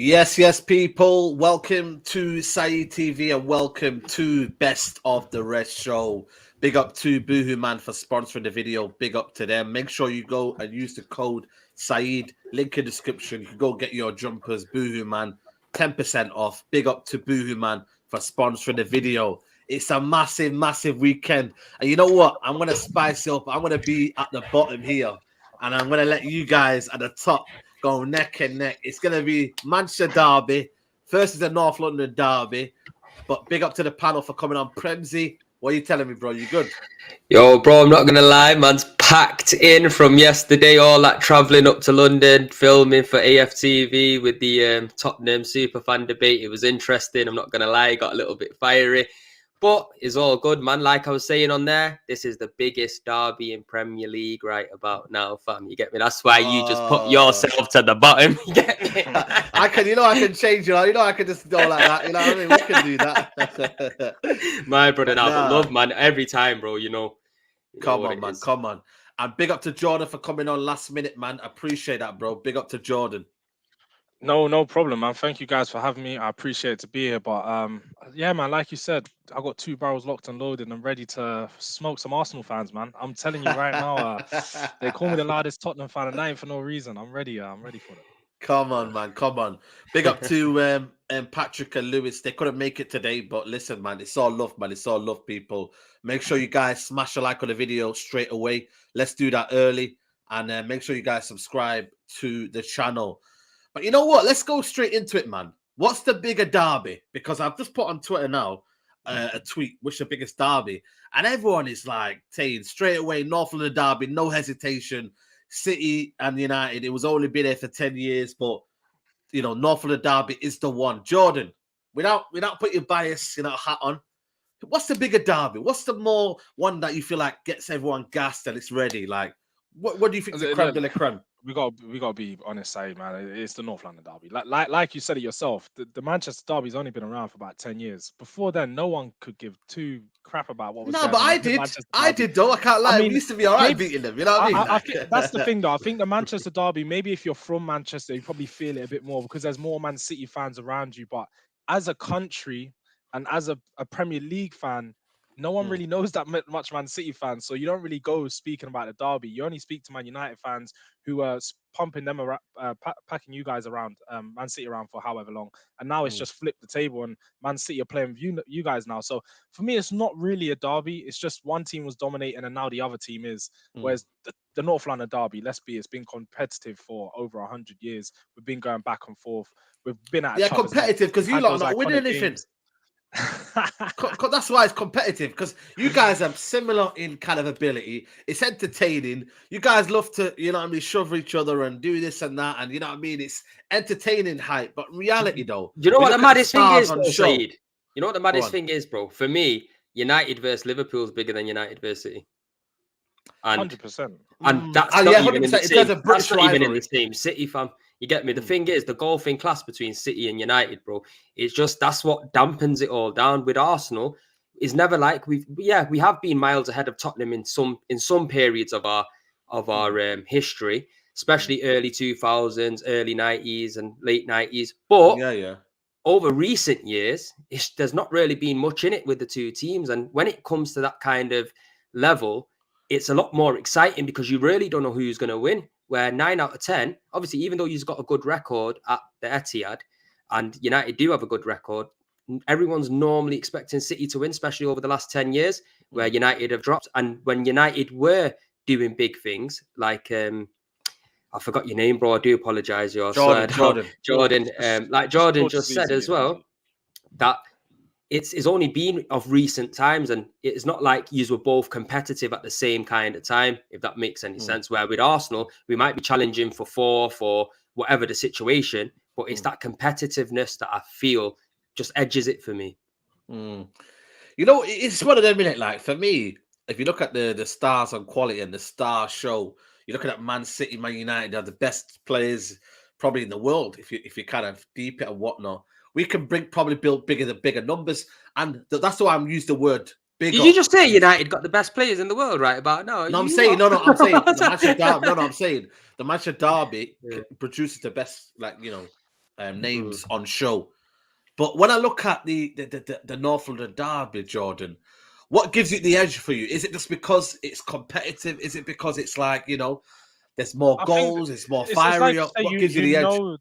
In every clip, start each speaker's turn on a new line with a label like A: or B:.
A: Yes, people. Welcome to Saeed TV and welcome to Best of the Rest show. Big up to Boohoo Man for sponsoring the video. Big up to them. Make sure you go and use the code Saeed. Link in the description. You can go get your jumpers. Boohoo Man, 10% off. Big up to Boohoo Man for sponsoring the video. It's a massive weekend. And you know what? I'm going to spice it up. I'm going to be at the bottom here. And I'm going to let you guys at the top go neck and neck. It's going to be Manchester Derby. First is the North London Derby. But big up to the panel for coming on. Premzy, what are you telling me, bro? You good?
B: Yo, bro, I'm not going to lie. Man's packed in from yesterday. All that travelling up to London, filming for AFTV with the Tottenham Superfan debate. It was interesting. I'm not going to lie. Got a little bit fiery. But it's all good, man. Like I was saying on there, this is the biggest derby in Premier League right about now, fam. You get me? That's why you just put yourself to the bottom. You get me?
A: I can change it. I can just go like that. You know what I mean? We can do that.
B: My brother, now, but love, man. Every time, bro,
A: Come on, man. Come on. And big up to Jordan for coming on last minute, man. Appreciate that, bro. Big up to Jordan.
C: No problem, man. Thank you guys for having me. I appreciate it to be here. But yeah, man, like you said, I got 2 barrels locked and loaded and ready to smoke some Arsenal fans, man. I'm telling you right now, they call me the loudest Tottenham fan, and that ain't for no reason. I'm ready for it.
A: Come on, man. Come on. Big up to Patrick and Lewis. They couldn't make it today, but listen, man, it's all love, man. It's all love, people. Make sure you guys smash a like on the video straight away. Let's do that early. And make sure you guys subscribe to the channel. But you know what? Let's go straight into it, man. What's the bigger derby? Because I've just put on Twitter now a tweet, which is the biggest derby? And everyone is like saying straight away, North London derby, no hesitation. City and United, it was only been there for 10 years, but, North London derby is the one. Jordan, without putting your bias, hat on, what's the bigger derby? What's the more one that you feel like gets everyone gassed and it's ready? Like, what do you think is the creme de la creme?
C: We got to be honest, Saeed, man. It's the North London derby. Like you said it yourself, the Manchester derby's only been around for about 10 years. Before then, no one could give 2 crap about what was going on.
A: No, but I did though. I can't lie. We used to be all right beating them. You know what I mean?
C: I think that's the thing, though. I think the Manchester derby, maybe if you're from Manchester, you probably feel it a bit more because there's more Man City fans around you. But as a country and as a Premier League fan, no one really knows that much Man City fans, so you don't really go speaking about the derby. You only speak to Man United fans who are pumping them around, packing you guys around, Man City around for however long. And now it's just flipped the table, and Man City are playing with you guys now. So for me, it's not really a derby. It's just one team was dominating, and now the other team is. Whereas the North London derby, it's been competitive for over 100 years. We've been going back and forth. We've been at
A: competitive because you lot are not winning anything. That's why it's competitive, because you guys are similar in kind of ability. It's entertaining. You guys love to, shove each other and do this and that, and it's entertaining hype. But reality, though,
B: you know what the maddest thing is, Saeed? You know what the maddest thing is, bro? For me, United versus Liverpool is bigger than United versus City.
C: 100%.
B: And that's not even in the same. That's not even in the same city, fam. You get me? The thing is, the golfing class between City and United, bro, it's just that's what dampens it all down. With Arsenal, it's never like we have been miles ahead of Tottenham in some periods of our history, especially early 2000s, early 90s, and late 90s. But over recent years, there's not really been much in it with the two teams. And when it comes to that kind of level, it's a lot more exciting because you really don't know who's going to win. Where 9 out of 10, obviously, even though you've got a good record at the Etihad, and United do have a good record, everyone's normally expecting City to win, especially over the last 10 years, where United have dropped. And when United were doing big things, like I forgot your name, bro. I do apologize. Jordan. Like Jordan just said as well, that it's only been of recent times, and it's not like you were both competitive at the same kind of time, if that makes any sense. Where with Arsenal, we might be challenging for 4th or whatever the situation, but it's that competitiveness that I feel just edges it for me.
A: It's one of them, innit? Like, for me, if you look at the stars on quality and the star show, you're looking at Man City, Man United, are the best players probably in the world, if you kind of deep it and whatnot. We can build bigger numbers, and that's why I'm used the word bigger.
B: Did you just say United got the best players in the world right about now?
A: I'm saying the Manchester Derby. The Manchester Derby produces the best, names on show. But when I look at the North London derby, Jordan, what gives it the edge for you? Is it just because it's competitive? Is it because it's like, there's more goals, it's more fiery? What gives you the edge?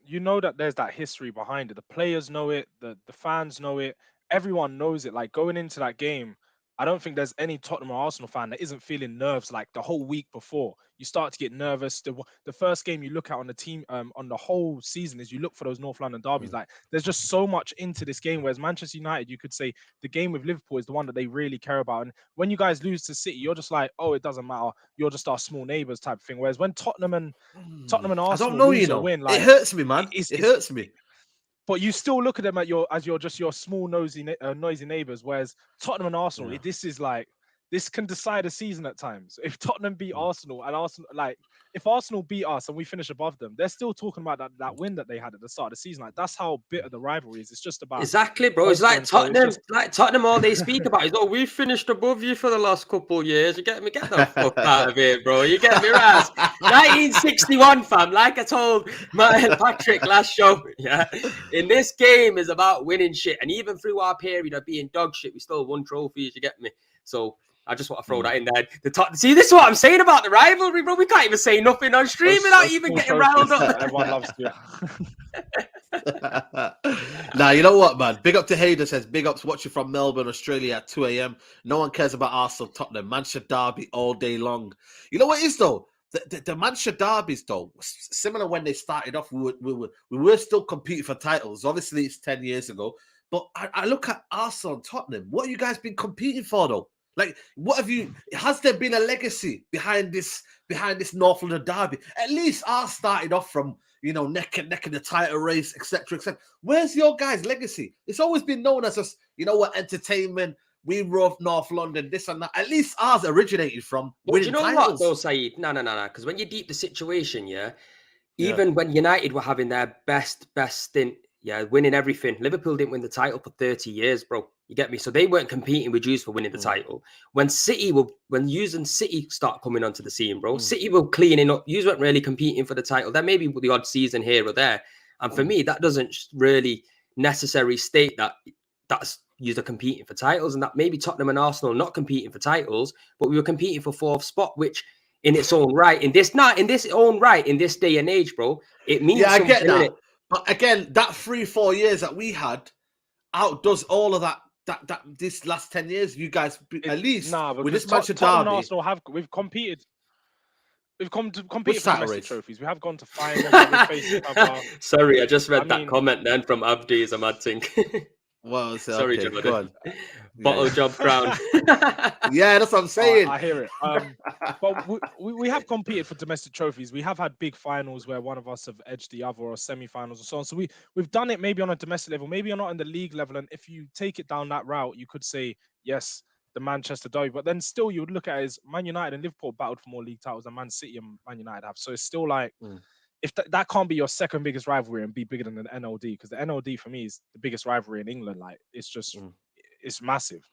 C: You know that there's that history behind it. The players know it, the fans know it, everyone knows it. Like going into that game, I don't think there's any Tottenham or Arsenal fan that isn't feeling nerves like the whole week before. You start to get nervous. The first game you look at on the team, on the whole season, is you look for those North London derbies. Like there's just so much into this game. Whereas Manchester United, you could say the game with Liverpool is the one that they really care about. And when you guys lose to City, you're just like, oh, it doesn't matter. You're just our small neighbours type of thing. Whereas when Tottenham and Arsenal,
A: I don't know,
C: lose or win, like,
A: it hurts me, man. It hurts me.
C: But you still look at them as your small noisy neighbours. Whereas Tottenham and Arsenal, this can decide a season at times. If Tottenham beat Arsenal and Arsenal, like if Arsenal beat us and we finish above them, they're still talking about that win that they had at the start of the season. Like that's how bitter the rivalry is. It's just about
B: exactly, bro. It's like Tottenham. Like Tottenham, all they speak about is, oh, we finished above you for the last couple of years. You get me? Get the fuck out of here, bro. You get me, Raz? 1961, fam. Like I told Patrick last show, in this game is about winning shit. And even through our period of being dog shit, we still won trophies. You get me? So I just want to throw that in there. See, this is what I'm saying about the rivalry, bro. We can't even say nothing on stream without even getting riled up.
C: Everyone loves you.
A: Now, you know what, man? Big up to Hayden says, big ups watching from Melbourne, Australia at 2 a.m. No one cares about Arsenal, Tottenham, Manchester derby all day long. You know what it is, though? The Manchester derbies, though, similar when they started off, we were still competing for titles. Obviously, it's 10 years ago. But I look at Arsenal and Tottenham. What have you guys been competing for, though? Like, what have you? Has there been a legacy behind this North London derby? At least ours started off from neck and neck in the title race, etc., etc. Where's your guys' legacy? It's always been known as us. Entertainment. We rove North London, this and that. At least ours originated from winning titles.
B: What, though, Saeed? No. Because when you deep the situation, even when United were having their best stint, winning everything. Liverpool didn't win the title for 30 years, bro. You get me? So they weren't competing with Jews for winning the title. When City start coming onto the scene, bro, City were cleaning up. Yous weren't really competing for the title. There may be the odd season here or there. And for me, that doesn't really necessarily state that that's yous are competing for titles, and that maybe Tottenham and Arsenal are not competing for titles, but we were competing for fourth spot, which in its own right, in this day and age, bro, it means
A: I get that. But again, that 3-4 years that we had outdoes all of that this last 10 years. You guys, at least with this Manchester derby,
C: Arsenal we've competed. We've competed for domestic trophies. We have gone to finals.
B: Sorry, I just read that comment then from Abdi as a mad thing.
A: Well,
B: sorry,
A: okay, go on.
B: Bottle job crown.
A: Yeah, that's what I'm saying.
C: I hear it. But we have competed for domestic trophies. We have had big finals where one of us have edged the other, or semi-finals, or so on. So we've done it maybe on a domestic level, maybe not in the league level. And if you take it down that route, you could say yes, the Manchester derby. But then still, you would look at it as Man United and Liverpool battled for more league titles than Man City and Man United have. So it's still like. If that can't be your second biggest rivalry and be bigger than the NLD, because the NLD for me is the biggest rivalry in England. Like it's just, it's massive.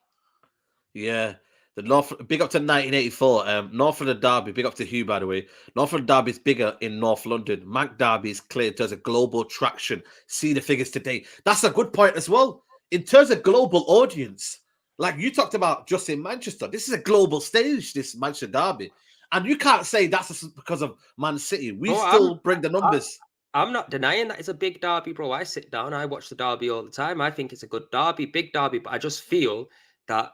A: Yeah, the big up to 1984. North London derby, big up to Hugh, by the way. North London derby is bigger in North London. Manc derby is clear in terms of global traction. See the figures today. That's a good point as well. In terms of global audience, like you talked about just in Manchester, this is a global stage, this Manchester derby. And you can't say that's because of Man City. We still bring the numbers.
B: I'm not denying that it's a big derby, bro. I sit down, I watch the derby all the time. I think it's a good derby, big derby. But I just feel that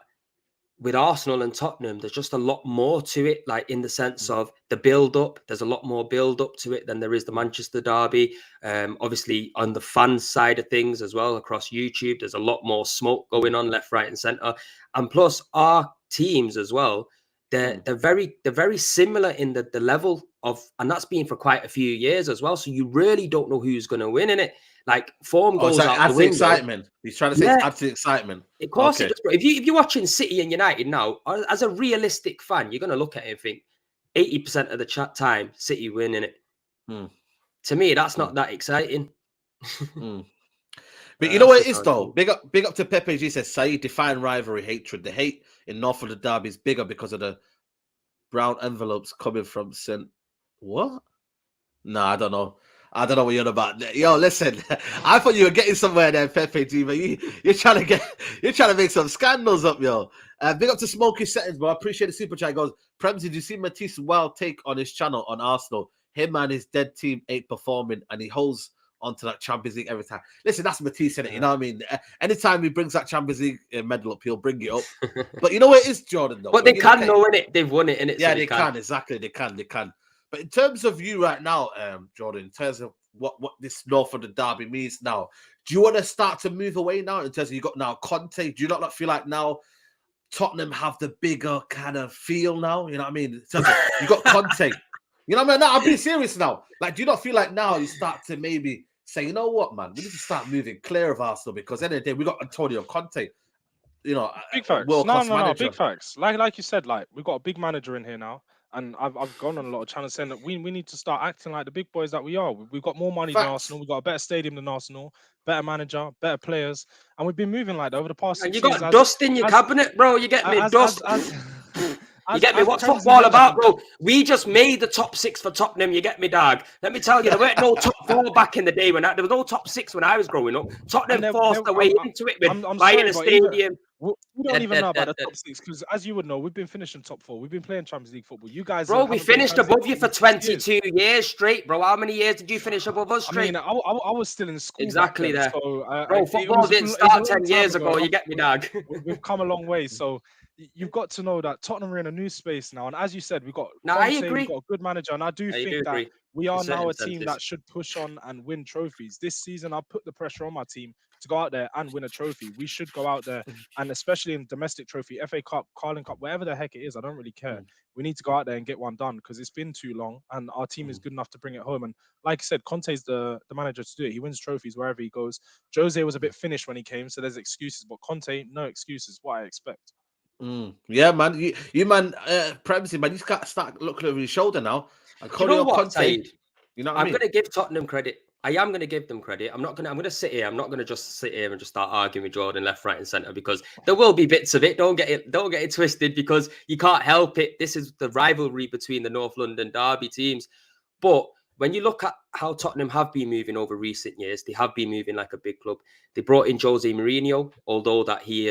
B: with Arsenal and Tottenham, there's just a lot more to it, like in the sense of the build-up. There's a lot more build-up to it than there is the Manchester derby. Obviously, on the fans side of things as well, across YouTube, there's a lot more smoke going on left, right, and centre. And plus, our teams as well, they're very similar in the level of, and that's been for quite a few years as well. So you really don't know who's going to win in it. Like form goes out the window.
A: Excitement. He's trying to say it's absolute excitement.
B: Of course, it does. If you're watching City and United now, as a realistic fan, you're going to look at it and think 80% of the time City winning it. To me, that's not that exciting.
A: But you know what it is, though? Big up to Pepe G says, Saeed, define rivalry hatred. The hate in North London derby is bigger because of the brown envelopes coming from St. What? No, I don't know. I don't know what you're on about. Yo, listen, I thought you were getting somewhere there, Pepe G, but you're trying to make some scandals up, yo. Big up to Smoky Settings, but I appreciate the super chat. He goes, Prems, did you see Matisse' wild take on his channel on Arsenal? Him and his dead team ain't performing, and he holds onto that Champions League every time. Listen, that's Matisse in it, you know what I mean? Anytime he brings that Champions League medal up, he'll bring it up. But you know what it is, Jordan, though?
B: But they can know, innit? They've won it, innit?
A: Yeah, so they can, exactly. They can. But in terms of you right now, Jordan, in terms of what this North of the Derby means now, do you want to start to move away now in terms of you got now Conte? Do you not feel like now Tottenham have the bigger kind of feel now? You know what I mean? In terms of, you got Conte. You know what I mean? No, I'm being serious now. Like, do you not feel like now you start to maybe say, you know what, man, we need to start moving clear of Arsenal because at the end of the day, we got Antonio Conte. You know,
C: big facts. No, big facts. Like you said, like we've got a big manager in here now. And I've gone on a lot of channels saying that we need to start acting like the big boys that we are. We've got more money than Arsenal. We've got a better stadium than Arsenal, better manager, better players. And we've been moving like that over the past 6 years.
B: And you got dust in your cabinet, bro. You get me? Dust. You get me? What's football about, bro? We just made the top 6 for Tottenham. You get me, dog? Let me tell you, there weren't no top 4 back in the day. There was no top 6 when I was growing up. Tottenham forced their way into it with buying a stadium.
C: We don't even know about the top 6 because, as you would know, we've been finishing top 4. We've been playing Champions League football. You guys,
B: bro, we finished above you for 22 years straight, bro. How many years did you finish above us straight?
C: I mean, I was still in school.
B: Exactly
C: then,
B: there.
C: So,
B: bro, football didn't start 10 years ago. You get me, dog?
C: We've come a long way. So you've got to know that Tottenham are in a new space now. And as you said, we've got
B: I agree.
C: We've got a good manager. And I do think that we are now a team that should push on and win trophies. This season, I put the pressure on my team to go out there and win a trophy. We should go out there, and especially in domestic trophy, FA Cup, Carling Cup, whatever the heck it is, I don't really care. We need to go out there and get one done because it's been too long and our team is good enough to bring it home. And like I said, Conte's the manager to do it. He wins trophies wherever he goes. Jose was a bit finished when he came, so there's excuses, but Conte, no excuses, what I expect.
A: Yeah, man. You man, Premsy, man, you got to start looking over your shoulder now. And
B: you know what, Said?
A: You know what
B: I'm going to give Tottenham credit. I am going to give them credit. I'm going to sit here. I'm not going to just sit here and just start arguing with Jordan left, right, and centre because there will be bits of it. Don't get it twisted because you can't help it. This is the rivalry between the North London Derby teams. But when you look at how Tottenham have been moving over recent years, they have been moving like a big club. They brought in Jose Mourinho, although that he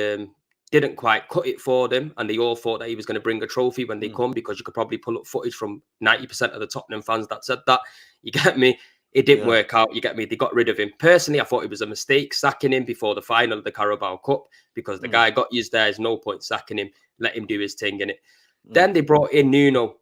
B: didn't quite cut it for them, and they all thought that he was going to bring a trophy when they come because you could probably pull up footage from 90% of the Tottenham fans that said that. You get me? It didn't work out. You get me? They got rid of him. Personally, I thought it was a mistake sacking him before the final of the Carabao Cup because the guy got used there. There's no point sacking him. Let him do his thing, innit? Then they brought in Nuno.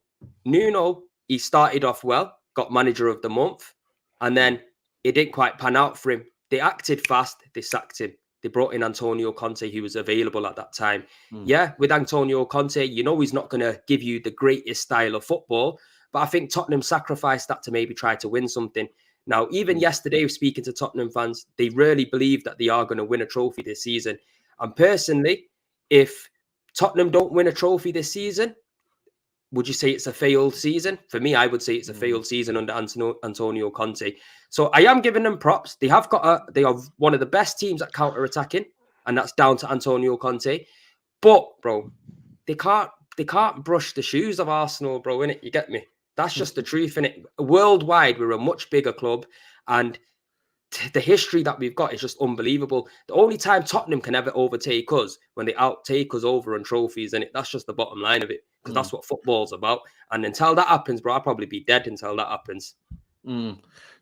B: Nuno, he started off well, got manager of the month, and then it didn't quite pan out for him. They acted fast. They sacked him. They brought in Antonio Conte, who was available at that time. Yeah, with Antonio Conte, you know he's not going to give you the greatest style of football, but I think Tottenham sacrificed that to maybe try to win something. Now, even yesterday, speaking to Tottenham fans, they really believe that they are going to win a trophy this season. And personally, if Tottenham don't win a trophy this season, would you say it's a failed season? For me, I would say it's a failed season under Antonio Conte. So I am giving them props. They are one of the best teams at counter-attacking, and that's down to Antonio Conte. But, bro, they can't brush the shoes of Arsenal, bro, innit? You get me? That's just the truth, innit? Worldwide, we're a much bigger club, and the history that we've got is just unbelievable. The only time Tottenham can ever overtake us when they outtake us over on trophies, and that's just the bottom line of it, because that's what football's about. And until that happens, bro, I'll probably be dead until that happens.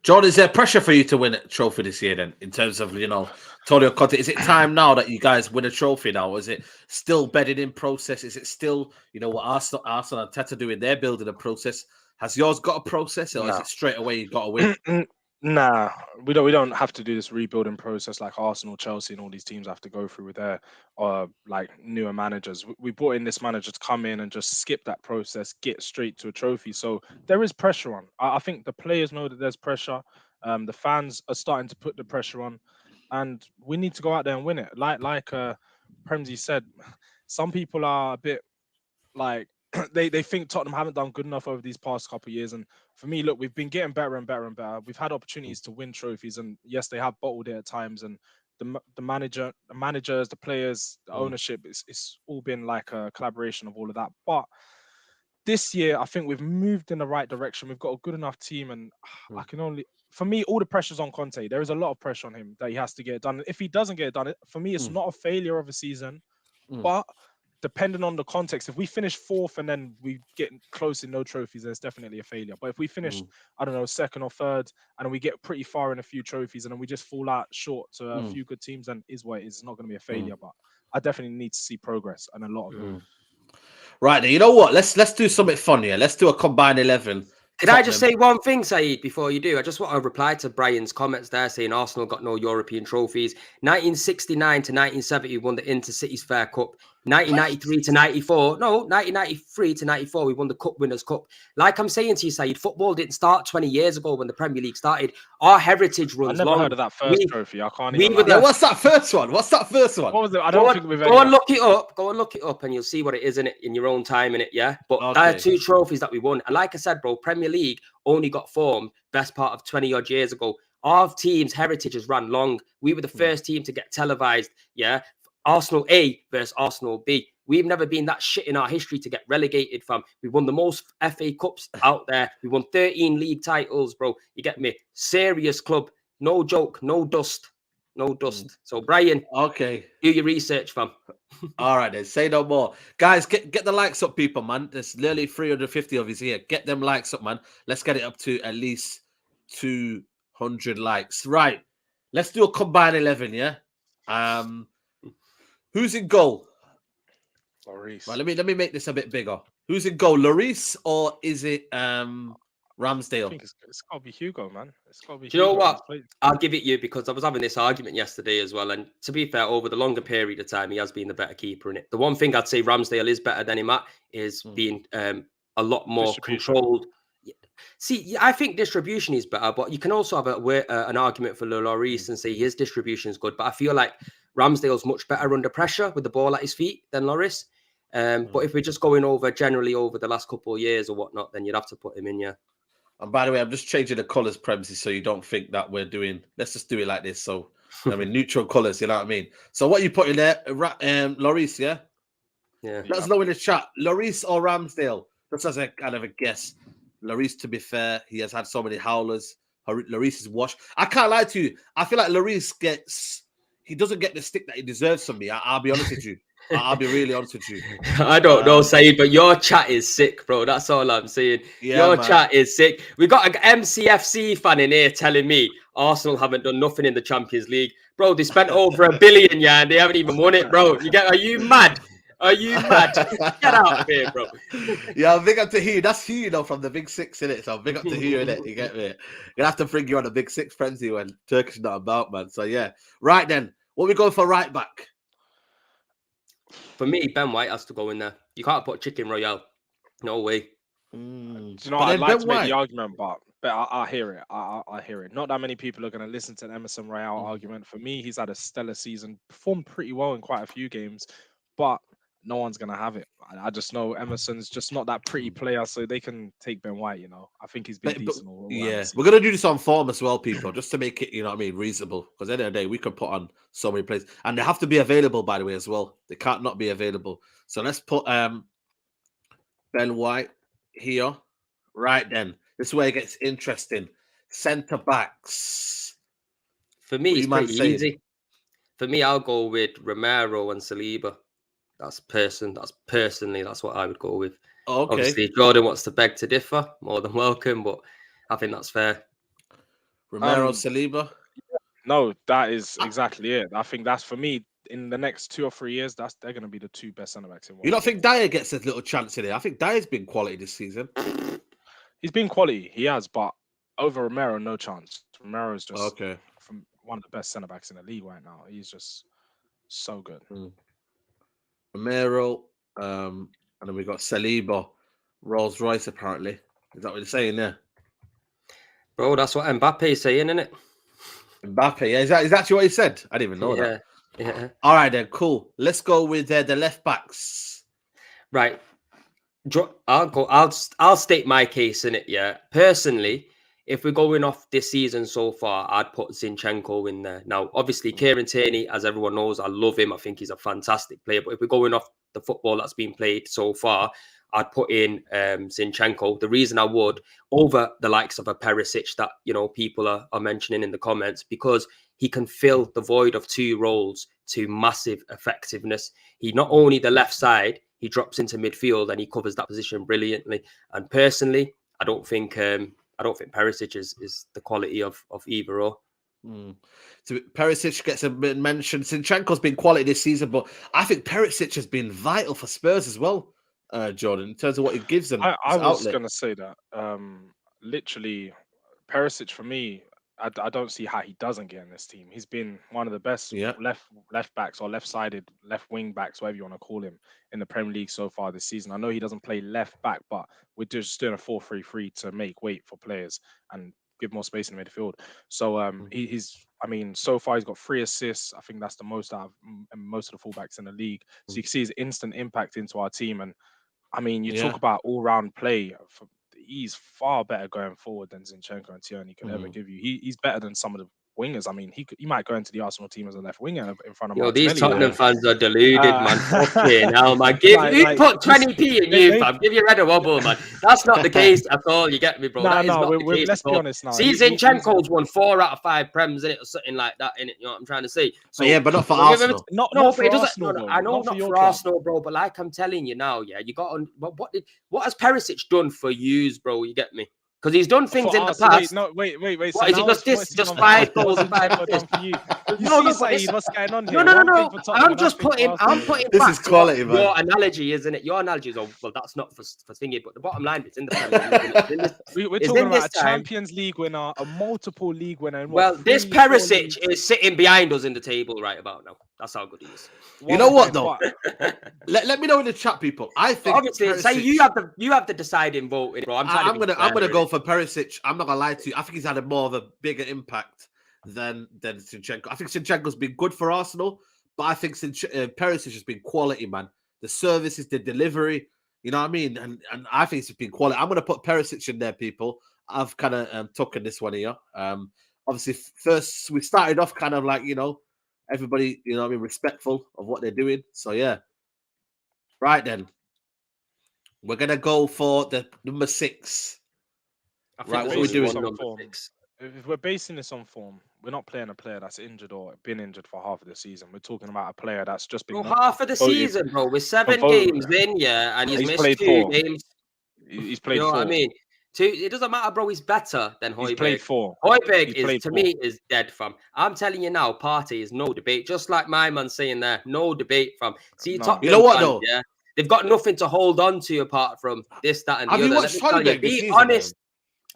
A: John, is there pressure for you to win a trophy this year then, in terms of, Antonio Conte? Is it time now that you guys win a trophy now? Or is it still bedded in process? Is it still, what Arsenal and Teta doing? They're building a process. Has yours got a process, or is it straight away you got to win?
C: Nah, we don't have to do this rebuilding process like Arsenal, Chelsea, and all these teams have to go through with their like newer managers. We brought in this manager to come in and just skip that process, get straight to a trophy. So there is pressure on. I think the players know that there's pressure. The fans are starting to put the pressure on, and we need to go out there and win it. Like Premsy said, some people are a bit like they think Tottenham haven't done good enough over these past couple of years. And for me, look, we've been getting better and better and better. We've had opportunities to win trophies, and yes, they have bottled it at times. And the managers, the players, the ownership, it's all been like a collaboration of all of that. But this year, I think we've moved in the right direction. We've got a good enough team, and I can only for me, all the pressure's on Conte. There is a lot of pressure on him that he has to get it done. If he doesn't get it done, for me, it's not a failure of a season, but depending on the context, if we finish 4th and then we get close in no trophies, then it's definitely a failure. But if we finish, I don't know, 2nd or 3rd, and we get pretty far in a few trophies, and then we just fall out short to a few good teams, then is what it is. It's not going to be a failure, but I definitely need to see progress and a lot of it.
A: Right, then, you know what? Let's do something fun here. Let's do a combined 11.
B: Could I just say one thing, Saeed, before you do? I just want to reply to Brian's comments there saying Arsenal got no European trophies. 1969 to 1970, we won the Intercities Fair Cup. 1993 to 94. No, 1993 to 94, we won the Cup Winners' Cup. Like I'm saying to you, Saeed, football didn't start 20 years ago when the Premier League started. Our heritage runs long.
C: I never heard of that first trophy. I can't even.
A: What's that first one? What was it?
C: I don't think we've
B: Go and look it up. Go and look it up, and you'll see what it is in it in your own time in it. Yeah, but there are 2 trophies that we won. And like I said, bro, Premier League only got formed best part of 20 odd years ago. Our team's heritage has run long. We were the first team to get televised. Yeah. Arsenal A versus Arsenal B. We've never been that shit in our history to get relegated from. We won the most FA Cups out there. We won 13 league titles, bro. You get me? Serious club. No joke. No dust. No dust. So, Brian, do your research, fam.
A: All right, then. Say no more. Guys, get the likes up, people, man. There's nearly 350 of us here. Get them likes up, man. Let's get it up to at least 200 likes. Right. Let's do a combined 11, yeah? Who's in goal?
C: Lloris.
A: Right, let me make this a bit bigger. Who's in goal? Lloris or is it Ramsdale?
C: I think it's got to be Hugo, man. It's got to be.
B: Do you know what? I'll give it you because I was having this argument yesterday as well. And to be fair, over the longer period of time, he has been the better keeper in it. The one thing I'd say Ramsdale is better than him at is being a lot more controlled. See, I think distribution is better, but you can also have an argument for Lloris and say his distribution is good. But I feel like Ramsdale's much better under pressure with the ball at his feet than Lloris. But if we're just going generally over the last couple of years or whatnot, then you'd have to put him in, yeah.
A: And by the way, I'm just changing the colours premises so you don't think that we're doing. Let's just do it like this. So, I mean, neutral colours. You know what I mean? So, what you put in there, Lloris, yeah.
B: Yeah.
A: Let us know in the chat, Lloris or Ramsdale. Just as a kind of a guess. Lloris, to be fair, he has had so many howlers. Lloris is washed. I can't lie to you. I feel like Lloris doesn't get the stick that he deserves from me. I'll be honest with you. I'll be really honest with you.
B: I don't know, Saeed, but your chat is sick, bro. That's all I'm saying. Yeah, your chat is sick. We got an MCFC fan in here telling me Arsenal haven't done nothing in the Champions League. Bro, they spent over $1 billion, yeah, and they haven't even won it, bro. Are you mad? Are you mad? Get out of here, bro.
A: Yeah, big up to Hugh. That's Hugh, from the Big Six, innit? So big up to Hugh, innit? You get me? Gonna have to bring you on a Big Six frenzy when Turkish not about, man. So yeah. Right then. What we going for right back?
B: For me, Ben White has to go in there. You can't put Chicken Royale. No way.
C: Do you know, I'd like to make the argument, but I hear it. I hear it. Not that many people are going to listen to the Emerson Royale argument. For me, he's had a stellar season, performed pretty well in quite a few games, but no one's going to have it. I just know Emerson's just not that pretty player, so they can take Ben White, you know. I think he's been decent.
A: Yeah, we're going to do this on form as well, people, just to make it, you know what I mean, reasonable. Because at the end of the day, we could put on so many players. And they have to be available, by the way, as well. They can't not be available. So let's put Ben White here. Right then. This is where it gets interesting. Centre backs.
B: For me, it's pretty easy. For me, I'll go with Romero and Saliba. That's what I would go with.
A: Okay.
B: Obviously, if Jordan wants to beg to differ, more than welcome, but I think that's fair.
A: Romero, Saliba?
C: No, that is exactly it. I think that's, for me, in the next 2 or 3 years, they're going to be the 2 best centre-backs in one.
A: You don't think Dyer gets a little chance in it? I think Dyer's been quality this season.
C: He's been quality, he has, but over Romero, no chance. Romero's just from one of the best centre-backs in the league right now. He's just so good.
A: Romero, and then we got Saliba, Rolls Royce. Apparently, is that what you're saying there,
B: bro? That's what Mbappe's saying, isn't it?
A: Mbappe, yeah, is that actually what he said? I didn't even know that.
B: Yeah.
A: All right then, cool. Let's go with the left backs.
B: Right. I'll state my case in it. Yeah, personally, if we're going off this season so far, I'd put Zinchenko in there. Now, obviously, Kieran Tierney, as everyone knows, I love him. I think he's a fantastic player. But if we're going off the football that's been played so far, I'd put in Zinchenko. The reason I would over the likes of a Perisic that, you know, people are mentioning in the comments, because he can fill the void of two roles to massive effectiveness. He not only the left side, he drops into midfield and he covers that position brilliantly. And personally, I don't think Perisic is the quality of either or.
A: So Perisic gets a bit mentioned. Zinchenko's been quality this season, but I think Perisic has been vital for Spurs as well, Jordan, in terms of what he gives them.
C: I was going to say that. Literally, Perisic for me, I don't see how he doesn't get in this team. He's been one of the best left backs or left-sided, left wing backs, whatever you want to call him, in the Premier League so far this season. I know he doesn't play left back, but we're just doing a 4-3-3 to make weight for players and give more space in the midfield. So so far he's got 3 assists. I think that's the most out of most of the fullbacks in the league. So you can see his instant impact into our team. And I mean, you talk about all-round play. He's far better going forward than Zinchenko and Tierney could ever give you. He's better than some of the wingers. I mean, he might go into the Arsenal team as a left winger in front of
B: Martinelli. These Tottenham fans are deluded, man. Fucking hell, man. Who put 20p in you, fam? Give your head a wobble, man. That's not the case at all. You get me, bro?
C: Let's be honest now.
B: See, Zinchenko's won 4 out of 5 Prems in it, or something like that in it. You know what I'm trying to say?
A: So yeah, but not for Arsenal.
C: Not for Arsenal.
B: I know not for Arsenal, bro. But like I'm telling you now, yeah, you got on. What has Perisic done for you, bro? You get me? Because he's done things in the past.
C: Wait.
B: What, so is it just 5 goals and 5 assists?
C: What's going on here?
B: No. I'm putting.
A: This is quality, man.
B: Your analogy, isn't it? Your analogy is, well, that's not for thingy, but the bottom line is in the Premier League.
C: We're talking about a Champions League winner, a multiple league winner.
B: Well, this Perisic is sitting behind us in the table right about now. That's how good he is.
A: You know what though? Let me know in the chat, people. I think
B: obviously, Perisic, say you have the deciding vote, bro. I'm
A: gonna go for Perisic. I'm not gonna lie to you. I think he's had a more of a bigger impact than Zinchenko. I think Zinchenko's been good for Arsenal, but I think Perisic has been quality, man. The services, the delivery, you know what I mean? And I think it's been quality. I'm gonna put Perisic in there, people. I've kind of taken this one here. Obviously, first we started off kind of like, you know, everybody, you know what I mean, respectful of what they're doing. So yeah. Right then. We're gonna go for the number 6.
C: Right, what we're doing. If we're basing this on form, we're not playing a player that's injured or been injured for half of the season. We're talking about a player that's just been
B: half of the season, bro. We're 7 games in, yeah, and he's missed 2 games.
C: He's played 4.
B: You know what I mean? It doesn't matter, bro. He's better than Højbjerg.
C: He's played 4.
B: Højbjerg to me is dead, fam. I'm telling you now, Partey is no debate. Just like my man saying there, no debate, fam. See,
A: you know what though?
B: Yeah, they've got nothing to hold on to apart from this, that, and the other.
A: Have you watched Højbjerg?
B: Be honest.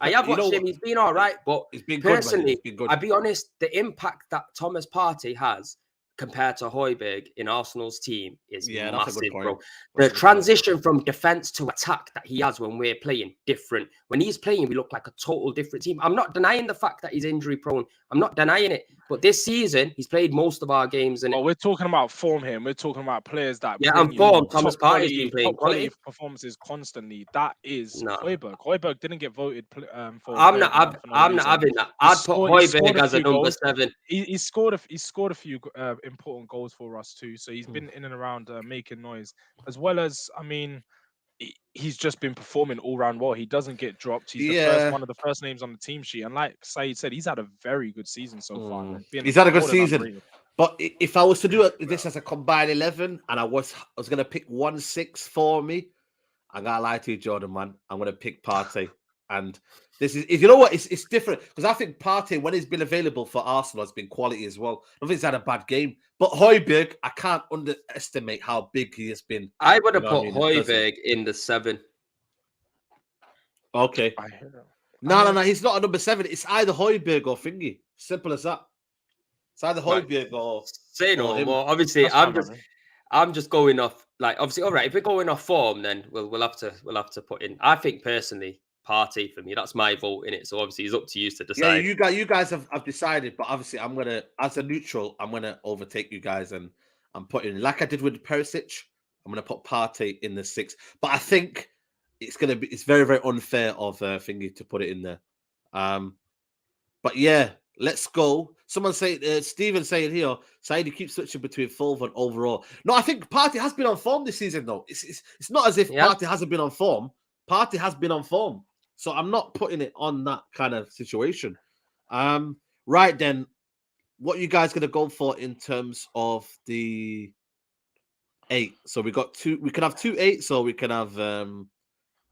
B: I have watched him. He's been all right, but personally,
A: good.
B: I'll be honest. The impact that Thomas Partey has compared to Højbjerg in Arsenal's team is massive, bro. The transition from defense to attack that he has when we're playing different. When he's playing, we look like a total different team. I'm not denying the fact that he's injury prone. I'm not denying it. But this season, he's played most of our games. And
C: we're talking about form here. We're talking about players that
B: and form. Thomas Partey's been playing
C: quality performances constantly. That is Højbjerg. Højbjerg didn't get voted for.
B: I'm not having that. I'd put Højbjerg as a number 7.
C: He scored a few important goals for us too. So he's been in and around making noise, as well as, I mean, he's just been performing all round well. He doesn't get dropped. He's one of the first names on the team sheet. And like Saeed said, he's had a very good season so far.
A: He's had a good season. But if I was to do this as a combined 11 and I was going to pick 1-6 for me, I'm going to lie to you, Jordan, man. I'm going to pick Partey. And this is, you know what, it's different because I think Partey, when he's been available for Arsenal, has been quality as well. I don't think he's had a bad game, but Højbjerg, I can't underestimate how big he has been.
B: I would have put Højbjerg in the 7.
A: Okay. No, he's not a number 7. It's either Højbjerg or Thingy. Simple as that. It's either Højbjerg or
B: say no more. Obviously, I'm just going off, like, obviously, all right. If we're going off form, then we'll have to put in. I think personally, Partey for me. That's my vote in it. So obviously it's up to you to decide.
A: Yeah, you guys have decided, but obviously I'm gonna, as a neutral, I'm gonna overtake you guys and I'm putting, like I did with Perisic, I'm gonna put Partey in the 6. But I think it's very, very unfair of Thingy to put it in there. But yeah, Let's go. Someone say, Steven saying here, Saidi keeps switching between form and overall. No, I think Partey has been on form this season, though. It's not as if Partey hasn't been on form. Partey has been on form. So I'm not putting it on that kind of situation. Right then, what are you guys going to go for in terms of the 8? So we got 2. We can have 2 8s, or we can have...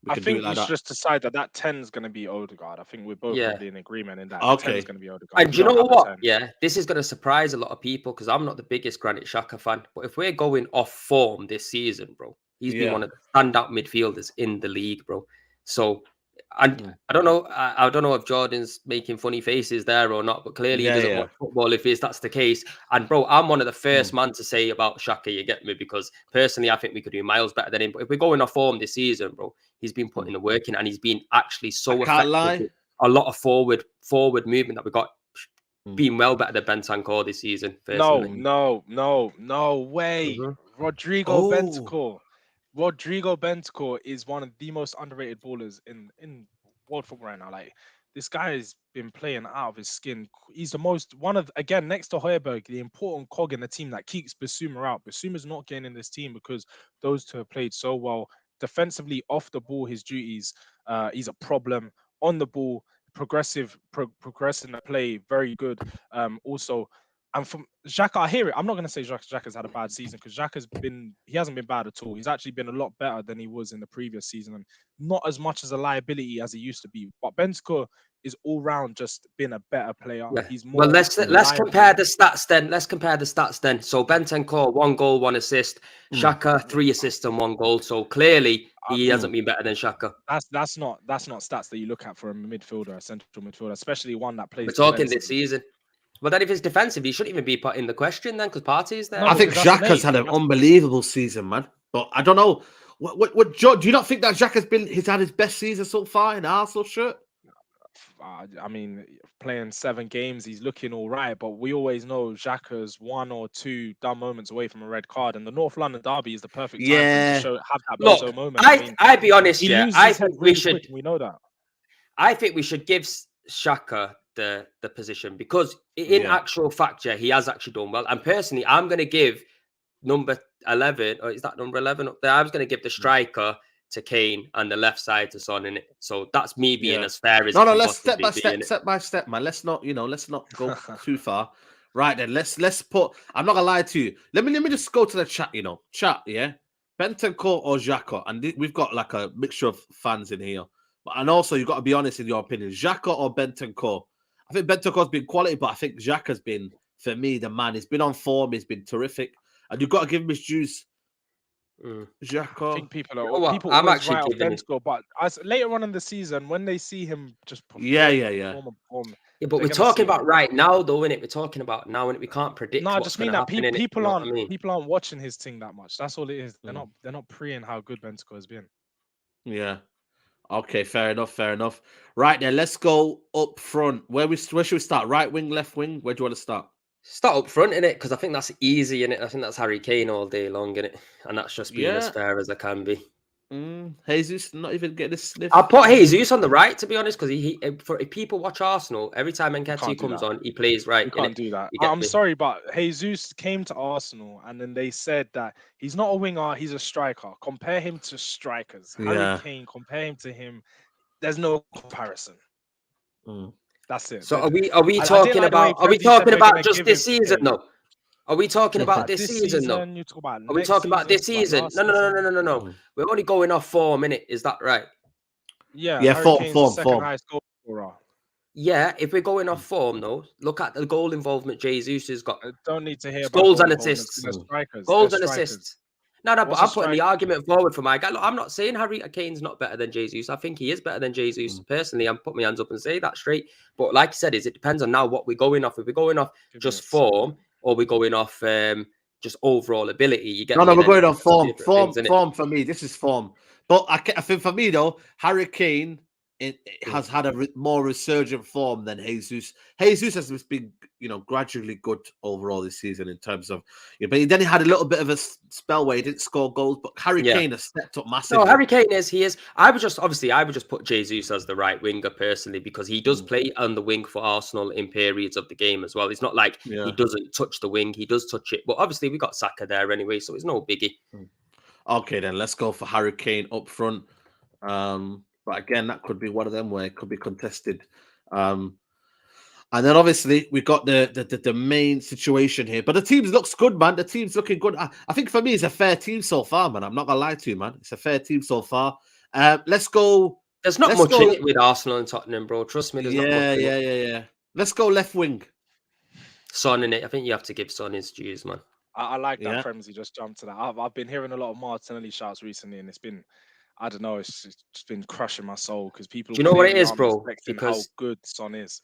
C: I think we should just decide that 10 is going to be Odegaard. I think we're both probably in agreement in that.
A: Okay.
C: 10 is going to be Odegaard.
B: And do you know what? Yeah, this is going to surprise a lot of people because I'm not the biggest Granit Xhaka fan. But if we're going off form this season, bro, he's been one of the standout midfielders in the league, bro. So, and I don't know. I don't know if Jordan's making funny faces there or not, but clearly he doesn't watch football if that's the case. And bro, I'm one of the first man to say about Xhaka, you get me? Because personally, I think we could do miles better than him. But if we're going off form this season, bro, he's been putting the work in and he's been actually so effective. A lot of forward movement that we got being well better than Bentancur this season. Personally.
C: No way. Rodrigo Bentancur. Rodrigo Bentancur is one of the most underrated ballers in world football right now. Like, this guy has been playing out of his skin. He's again, next to Højbjerg, the important cog in the team that keeps Bissouma out. Bissouma's not getting in this team because those two have played so well. Defensively, off the ball, his duties, he's a problem. On the ball, progressing the play, very good. Also, and from Xhaka, I hear it. I'm not going to say Xhaka's had a bad season because he hasn't been bad at all. He's actually been a lot better than he was in the previous season and not as much as a liability as he used to be. But Bentancur is all round just been a better player.
B: Yeah.
C: He's more.
B: Well, let's compare the stats then. So Bentancur, 1 goal, 1 assist. Xhaka, 3 assists and 1 goal. So clearly he hasn't been better than Xhaka.
C: That's not stats that you look at for a midfielder, a central midfielder, especially one that plays.
B: We're talking this season. Well, then if it's defensive, he shouldn't even be put in the question then because Partey is there.
A: I think Xhaka's had an unbelievable season, man. But I don't know. What do you not think that Xhaka's had his best season so far in Arsenal shirt?
C: I mean, playing 7 games, he's looking all right. But we always know Xhaka's 1 or 2 dumb moments away from a red card, and the North London derby is the perfect time to have that Benzo moment.
B: I'd be honest, I think we should.
C: We know that.
B: I think we should give Xhaka the position because in actual fact, he has actually done well. And personally, I'm going to give number 11, or is that number 11 up there? I was going to give the striker to Kane and the left side to Son in it. So that's me being as fair as
A: let's step by step, man. Let's not go too far. Right then, let's put. I'm not gonna lie to you. Let me just go to the chat. Chat, yeah. Bentancur or Xhaka, and we've got like a mixture of fans in here. And also, you've got to be honest in your opinion. Xhaka or Bentancur? I think Bentancur's been quality, but I think Xhaka's been, for me, the man. He's been on form. He's been terrific. And you've got to give him his dues. Xhaka.
C: I think people I'm actually giving Bentancur, but later on in the season, when they see him just perform,
B: but we're talking about right now, though, innit? We're talking about now, and we can't predict.
C: No, I just mean that people aren't watching his thing that much. That's all it is. They're not preying how good Bentancur has been.
A: Yeah. Okay, fair enough. Right then, let's go up front. Where should we start? Right wing, left wing? Where do you want to start?
B: Start up front, innit? Because I think that's easy, innit? I think that's Harry Kane all day long, innit? And that's just being as fair as I can be.
A: Jesus not even getting a sniff.
B: I'll put Jesus on the right, to be honest, because if people watch Arsenal, every time Nketiah comes on, he plays right.
C: You can't do that. I'm sorry, but Jesus came to Arsenal and then they said that he's not a winger, he's a striker. Compare him to strikers. Harry Kane, compare him to him. There's no comparison. That's it.
B: So are we talking about just this season? No. Are we talking about this season? No. Are we talking about this season? No. We're only going off form, innit? Is that right?
C: Yeah.
A: Form.
B: Yeah, if we're going off form, though, look at the goal involvement Jesus has got.
C: I don't need to hear
B: goals and assists. Goals and assists. No, but I'm putting the argument forward for my guy. Look, I'm not saying Harry Kane's not better than Jesus. I think he is better than Jesus. Personally, I'm putting my hands up and say that straight. But like I said, it depends on now what we're going off. If we're going off just form, or we're going off just overall ability. You get
A: we're going off form. Form for me. This is form. But I think for me though, Harry Kane it has had a more resurgent form than Jesus. Jesus has been, gradually good overall this season in terms of, but then he had a little bit of a spell where he didn't score goals. But Harry Kane has stepped up massively.
B: No, Harry Kane he is. I would just put Jesus as the right winger personally, because he does play on the wing for Arsenal in periods of the game as well. It's not like he doesn't touch the wing; he does touch it. But obviously, we got Saka there anyway, so it's no biggie.
A: Okay, then let's go for Harry Kane up front. But again, that could be one of them where it could be contested. And then obviously we got the main situation here. But the team looks good, man. The team's looking good. I think for me, it's a fair team so far, man. I'm not gonna lie to you, man. It's a fair team so far. Let's go.
B: There's not much in it with Arsenal and Tottenham, bro. Trust me. There's not much
A: yeah. Let's go left wing.
B: Son in it. I think you have to give Son his dues, man.
C: I like that Premsy just jumped to that. I've been hearing a lot of Martinelli shouts recently, and it's been, I don't know, it's just been crushing my soul because people.
B: Do you know what it is, bro?
C: Because how good Son is.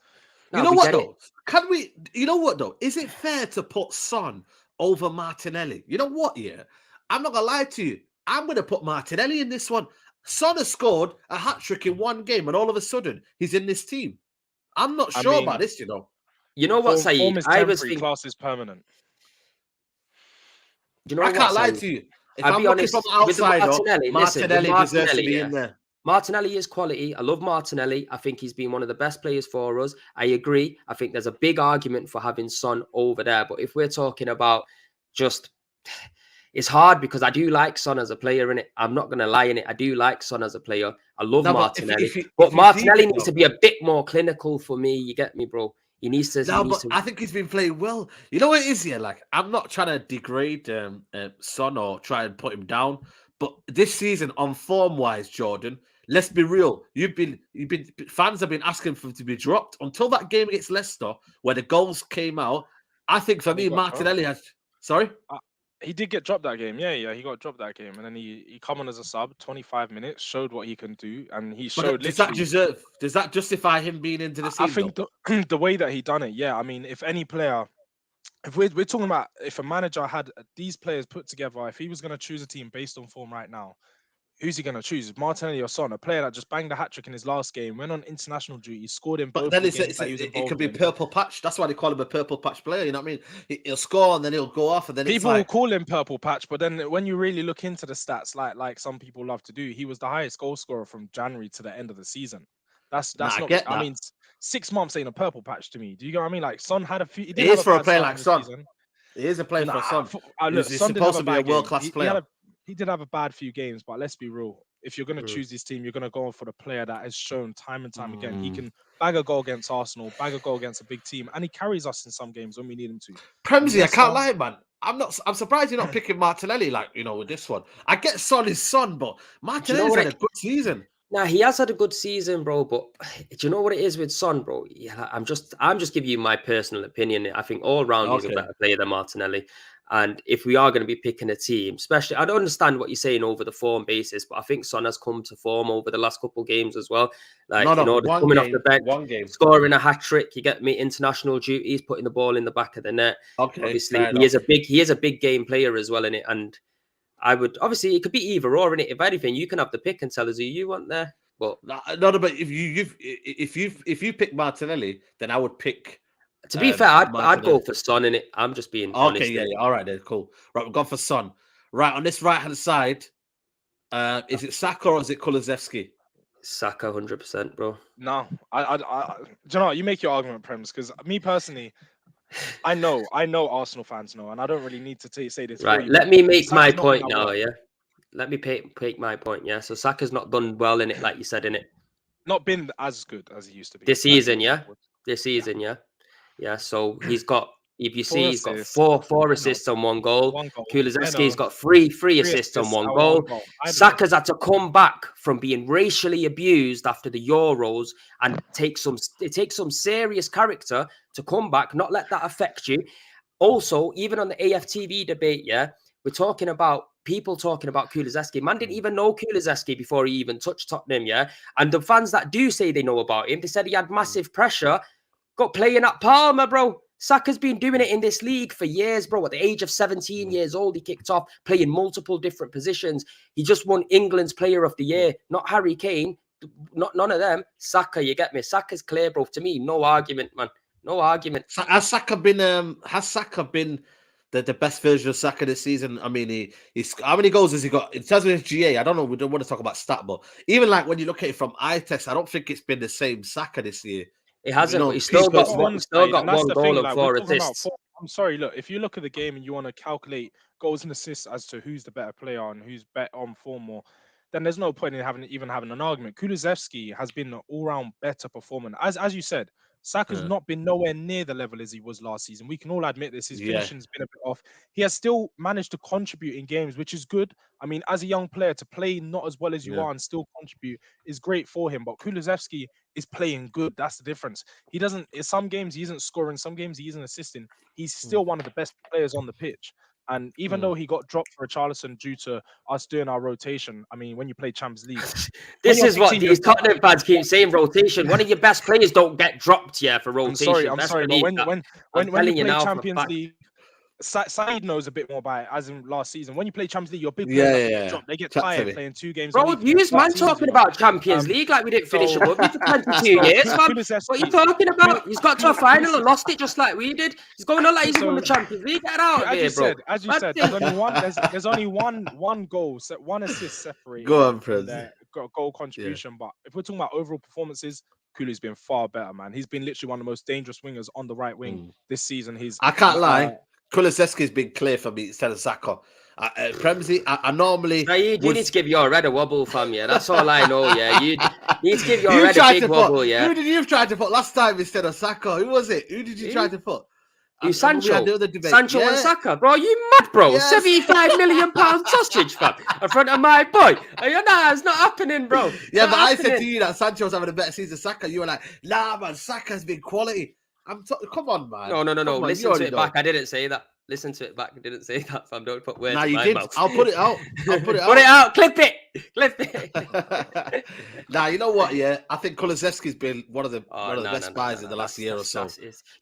A: You know what though? Can we? You know what though? Is it fair to put Son over Martinelli? You know what? Yeah, I'm not gonna lie to you. I'm gonna put Martinelli in this one. Son has scored a hat-trick in one game, and all of a sudden he's in this team. I'm not sure about this. You
B: know what, Saeed?
C: I was thinking class is permanent.
B: You know
A: I can't lie to you. If I'm looking from outside, Martinelli deserves to be in there.
B: Martinelli is quality. I love Martinelli. I think he's been one of the best players for us. I agree. I think there's a big argument for having Son over there. But if we're talking about just, it's hard because I do like Son as a player in it. I'm not going to lie in it. I do like Son as a player. I love Martinelli. But Martinelli needs to be a bit more clinical for me. You get me, bro? He needs to.
A: I think he's been playing well. You know what it is here? Like, I'm not trying to degrade Son or try and put him down. But this season, on form-wise, Jordan, let's be real. Fans have been asking for him to be dropped until that game against Leicester, where the goals came out. I think for me, Martinelli has. Sorry.
C: He did get dropped that game. Yeah, he got dropped that game, and then he come on as a sub, 25 minutes, showed what he can do, and he showed.
A: Does that justify him being into the team?
C: I think the way that he done it, yeah. I mean, if any player, if we're talking about if a manager had these players put together, if he was going to choose a team based on form right now, who's he going to choose? Martinelli or Son? A player that just banged a hat-trick in his last game, went on international duty, scored in both.
A: But then it could be purple patch. That's why they call him a purple patch player. You know what I mean? He'll score and then he'll go off, and then
C: people will call him purple patch. But then when you really look into the stats, like some people love to do, he was the highest goal scorer from January to the end of the season. That's not. I mean, 6 months ain't a purple patch to me. Do you get what I mean? Like Son had a few.
A: It is for a player like Son. It is a player for Son. He's supposed to be a world-class player.
C: He did have a bad few games, but let's be real. If you're going to choose this team, you're going to go for the player that has shown time and time again. He can bag a goal against Arsenal, bag a goal against a big team, and he carries us in some games when we need him to.
A: Premsy, I can't lie, man. I'm surprised you're not picking Martinelli, with this one. I get Son is Son, but Martinelli's had a good season.
B: Nah, he has had a good season, bro. But do you know what it is with Son, bro? Yeah, I'm just giving you my personal opinion. I think all round he's a better player than Martinelli. And if we are going to be picking a team, especially, I don't understand what you're saying over the form basis, but I think Son has come to form over the last couple of games as well. Like, coming off the bench, scoring a hat-trick, you get me, international duties, putting the ball in the back of the net.
A: Okay,
B: obviously, he is a big game player as well in it. And I would, obviously, it could be either or in it. If anything, you can have the pick and tell us who you want there. But
A: but if you pick Martinelli, then I would pick.
B: To be fair, I'd go for Son in it. I'm just being honest.
A: Okay, yeah. All right, then, cool. Right, we've gone for Son. Right, on this right-hand side, is it Saka or is it Kulusevski?
B: Saka, 100%, bro.
C: No, do you know what? You make your argument, Prems, because me personally, I know Arsenal fans know, and I don't really need to say this.
B: Right, let me make my point now, yeah? Let me make my point, yeah? So Saka's not done well in it, like you said, in it.
C: Not been as good as he used to be.
B: This season, yeah? Yeah, so he's got, if you see, he's got four assists on one goal. Kulusevski's got three assists on one goal. Saka's had to come back from being racially abused after the Euros and it takes some serious character to come back, not let that affect you. Also, even on the AFTV debate, yeah, we're talking about people talking about Kulusevski. Man didn't even know Kulusevski before he even touched Tottenham, yeah? And the fans that do say they know about him, they said he had massive pressure. Got playing at Palmer, bro. Saka's been doing it in this league for years, bro. At the age of 17 years old, he kicked off playing multiple different positions. He just won England's Player of the Year, not Harry Kane. none of them. Saka, you get me? Saka's clear, bro. To me, no argument, man. No argument.
A: Has Saka been the best version of Saka this season? I mean, he's how many goals has he got? In terms of his GA, I don't know. We don't want to talk about stat, but even like when you look at it from eye test, I don't think it's been the same Saka this year.
B: It hasn't. You know, he's still got one goal and 4 assists.
C: I'm sorry. Look, if you look at the game and you want to calculate goals and assists as to who's the better player and who's better on form, more, then there's no point in having an argument. Kulusevski has been an all-round better performer. As you said, Saka's not been nowhere near the level as he was last season. We can all admit this. His finishing's been a bit off. He has still managed to contribute in games, which is good. I mean, as a young player, to play not as well as you are and still contribute is great for him. But Kulusevski is playing good. That's the difference. He doesn't. In some games, he isn't scoring. Some games, he isn't assisting. He's still one of the best players on the pitch. And even though he got dropped for Richarlison due to us doing our rotation, I mean, when you play Champions League,
B: this is what these Tottenham fans keep saying: rotation. One of your best players don't get dropped for rotation.
C: I'm sorry, but when you play Champions League, Saeed knows a bit more about it, as in last season. When you play Champions League, your big players get dropped. They get tired playing 2 games.
B: Bro, you man talking about Champions League like we didn't finish it for 22 years, man. What are you talking about? He's got to a final and lost it just like we did. He's going on like he's won the Champions League. Get out of here, bro.
C: As you said, there's only one goal, one assist separated.
A: Go on, Prince.
C: Goal contribution, but if we're talking about overall performances, Kulu's been far better, man. He's been literally one of the most dangerous wingers on the right wing this season.
A: I can't lie. Kulusevski's been clear for me instead of Saka. Premsy, I normally...
B: You need to give your red a wobble, fam, That's all I know, You need to give your red a big wobble,
A: Who did you try to put last time instead of Saka? Who was it? Who did you try to put?
B: Sancho and Saka, bro. You mad, bro? Yes. £75 million sausage, fam, in front of my boy. It's not happening, bro.
A: I said to you that Sancho's having a better season than Saka. You were like, nah, man, Saka's been quality. Come on, man.
B: No. Listen to it back. I didn't say that. Listen to it back. I didn't say that, fam. Don't put words in my mouth.
A: I'll put it out. Put
B: it out. Clip it.
A: Now, you know what? I think Kulusevski's been one of the best buys in the last year or so.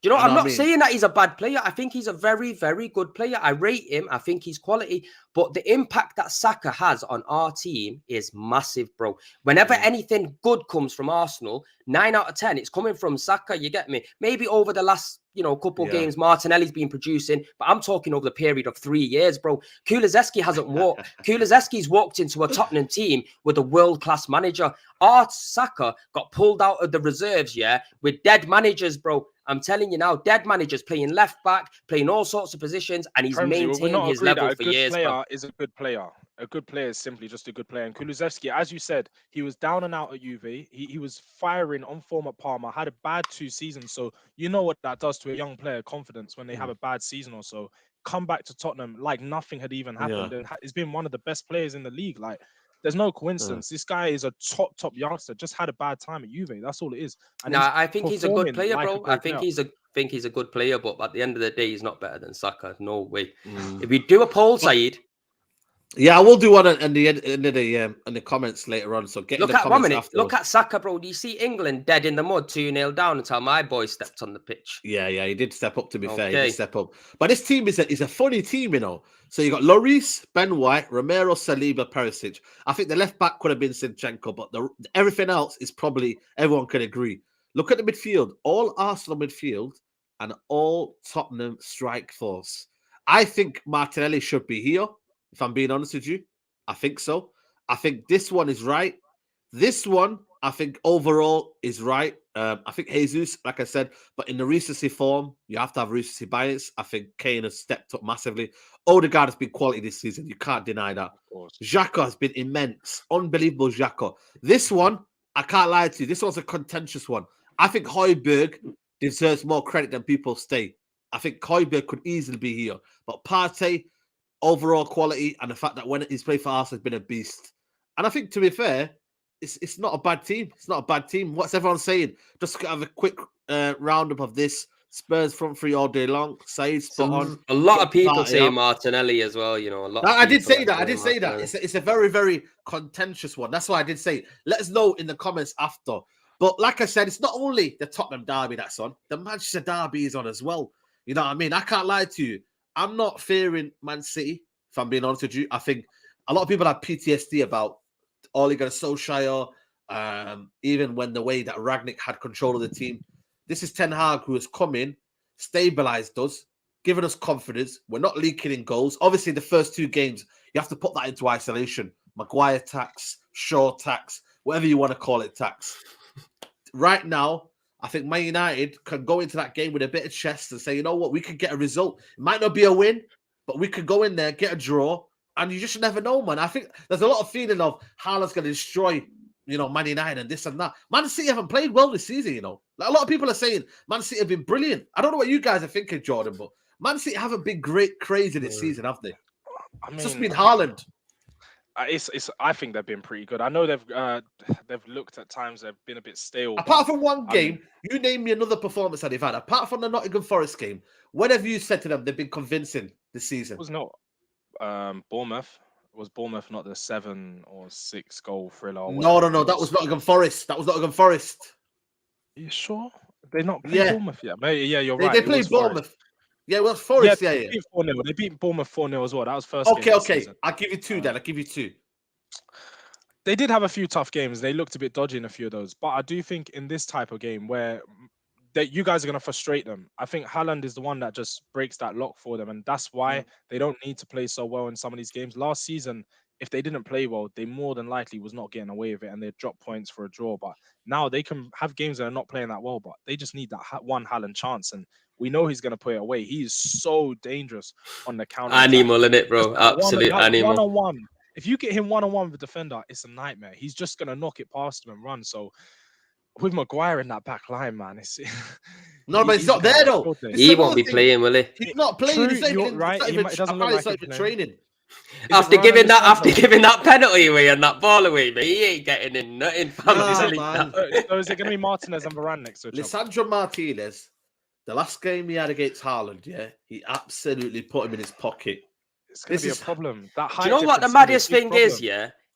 B: You know, I'm not saying that he's a bad player. I think he's a very, very good player. I rate him. I think he's quality. But the impact that Saka has on our team is massive, bro. Whenever anything good comes from Arsenal, 9 out of 10, it's coming from Saka. You get me? Maybe over the last couple games, Martinelli's been producing, but I'm talking over the period of 3 years, bro. Kulusevski hasn't walked. Kulusevski's walked into a Tottenham team with a world-class manager. Our Saka got pulled out of the reserves, with dead managers, bro. I'm telling you now, dead managers playing left back, playing all sorts of positions, and he's maintained his level for years.
C: A good player is a good player. A good player is simply just a good player. And Kulusevski, as you said, he was down and out at Juve. He was firing on form at Parma, had a bad 2 seasons. So you know what that does to a young player, confidence, when they have a bad season or so. Come back to Tottenham like nothing had even happened. And he's been one of the best players in the league. Like, there's no coincidence. This guy is a top youngster. Just had a bad time at Juve. That's all it is. And
B: I think he's a good player, bro. I think he's a good player, but at the end of the day, he's not better than Saka. No way. If we do a poll, Saeed.
A: I will do one in the comments later on. So get in the comments afterwards.
B: Look at Saka, bro. Do you see England dead in the mud, 2-0 down until my boy stepped on the pitch?
A: Yeah, he did step up. To be fair, he did step up. But this team is a funny team, So you got Lloris, Ben White, Romero, Saliba, Perisic. I think the left back could have been Zinchenko, but everything else is probably everyone can agree. Look at the midfield, all Arsenal midfield and all Tottenham strike force. I think Martinelli should be here. If I'm being honest with you, I think so. I think this one is right. This one, I think overall is right. I think Jesus, like I said, but in the recency form, you have to have recency bias. I think Kane has stepped up massively. Odegaard has been quality this season. You can't deny that. Xhaka has been immense. Unbelievable Xhaka. This one, I can't lie to you. This one's a contentious one. I think Højbjerg deserves more credit than people say. I think Højbjerg could easily be here. But Partey, overall quality, and the fact that when he's played for Arsenal has been a beast. And I think, to be fair, it's not a bad team. It's not a bad team. What's everyone saying? Just have a quick roundup of this. Spurs front three all day long. Saeed, spot on.
B: A lot of people say Martinelli as well.
A: I did say that. It's a very, very contentious one. That's why I did say. Let us know in the comments after. But like I said, it's not only the Tottenham derby that's on. The Manchester derby is on as well. You know what I mean? I can't lie to you. I'm not fearing Man City, if I'm being honest with you. I think a lot of people have PTSD about Ole Gunnar Solskjaer, even when the way that Rangnick had control of the team. This is Ten Hag who has come in, stabilized us, given us confidence. We're not leaking in goals. Obviously, the first 2 games, you have to put that into isolation. Maguire tax, Shaw tax, whatever you want to call it tax. Right now, I think Man United can go into that game with a bit of chest and say, you know what, we could get a result. It might not be a win, but we could go in there, get a draw, and you just never know, man. I think there's a lot of feeling of Haaland's going to destroy, Man United and this and that. Man City haven't played well this season, Like a lot of people are saying Man City have been brilliant. I don't know what you guys are thinking, Jordan, but Man City haven't been crazy this season, have they? It's just been Haaland.
C: I think they've been pretty good. I know they've looked at times they've been a bit stale.
A: Apart from one game, you name me another performance that they've had. Apart from the Nottingham Forest game, what have you said to them? They've been convincing this season.
C: It was not Bournemouth. Was Bournemouth not the 7 or 6 goal thriller?
A: No. That was Nottingham Forest.
C: You sure? They're not playing Bournemouth yet. Yeah, you're right.
A: They played Bournemouth. Yeah, it was Forest. Yeah.
C: They beat Bournemouth 4-0 as well. That was first.
A: Okay. I'll give you 2 then. I'll give you 2.
C: They did have a few tough games. They looked a bit dodgy in a few of those. But I do think in this type of game where you guys are going to frustrate them, I think Haaland is the one that just breaks that lock for them. And that's why they don't need to play so well in some of these games. Last season, if they didn't play well, they more than likely was not getting away with it and they'd drop points for a draw. But now they can have games that are not playing that well, but they just need that one Haaland chance. And we know he's going to put it away. He is so dangerous on the counter.
B: Animal, in it, bro. Absolute animal.
C: One-on-one. If you get him one-on-one with the defender, it's a nightmare. He's just going to knock it past him and run. So with Maguire in that back line, man, it's...
A: No, but he's not there, though.
B: He won't be playing, will he?
A: He's not playing.
C: You're right. It doesn't look like he's
A: training.
B: After giving that penalty away and that ball away, but he ain't getting in nothing.
C: So is it going to be Martinez and Varane next to each other?
A: Lisandro Martinez, the last game he had against Haaland, he absolutely put him in his pocket.
C: It's going to be a problem.
B: Do you know what the maddest thing is,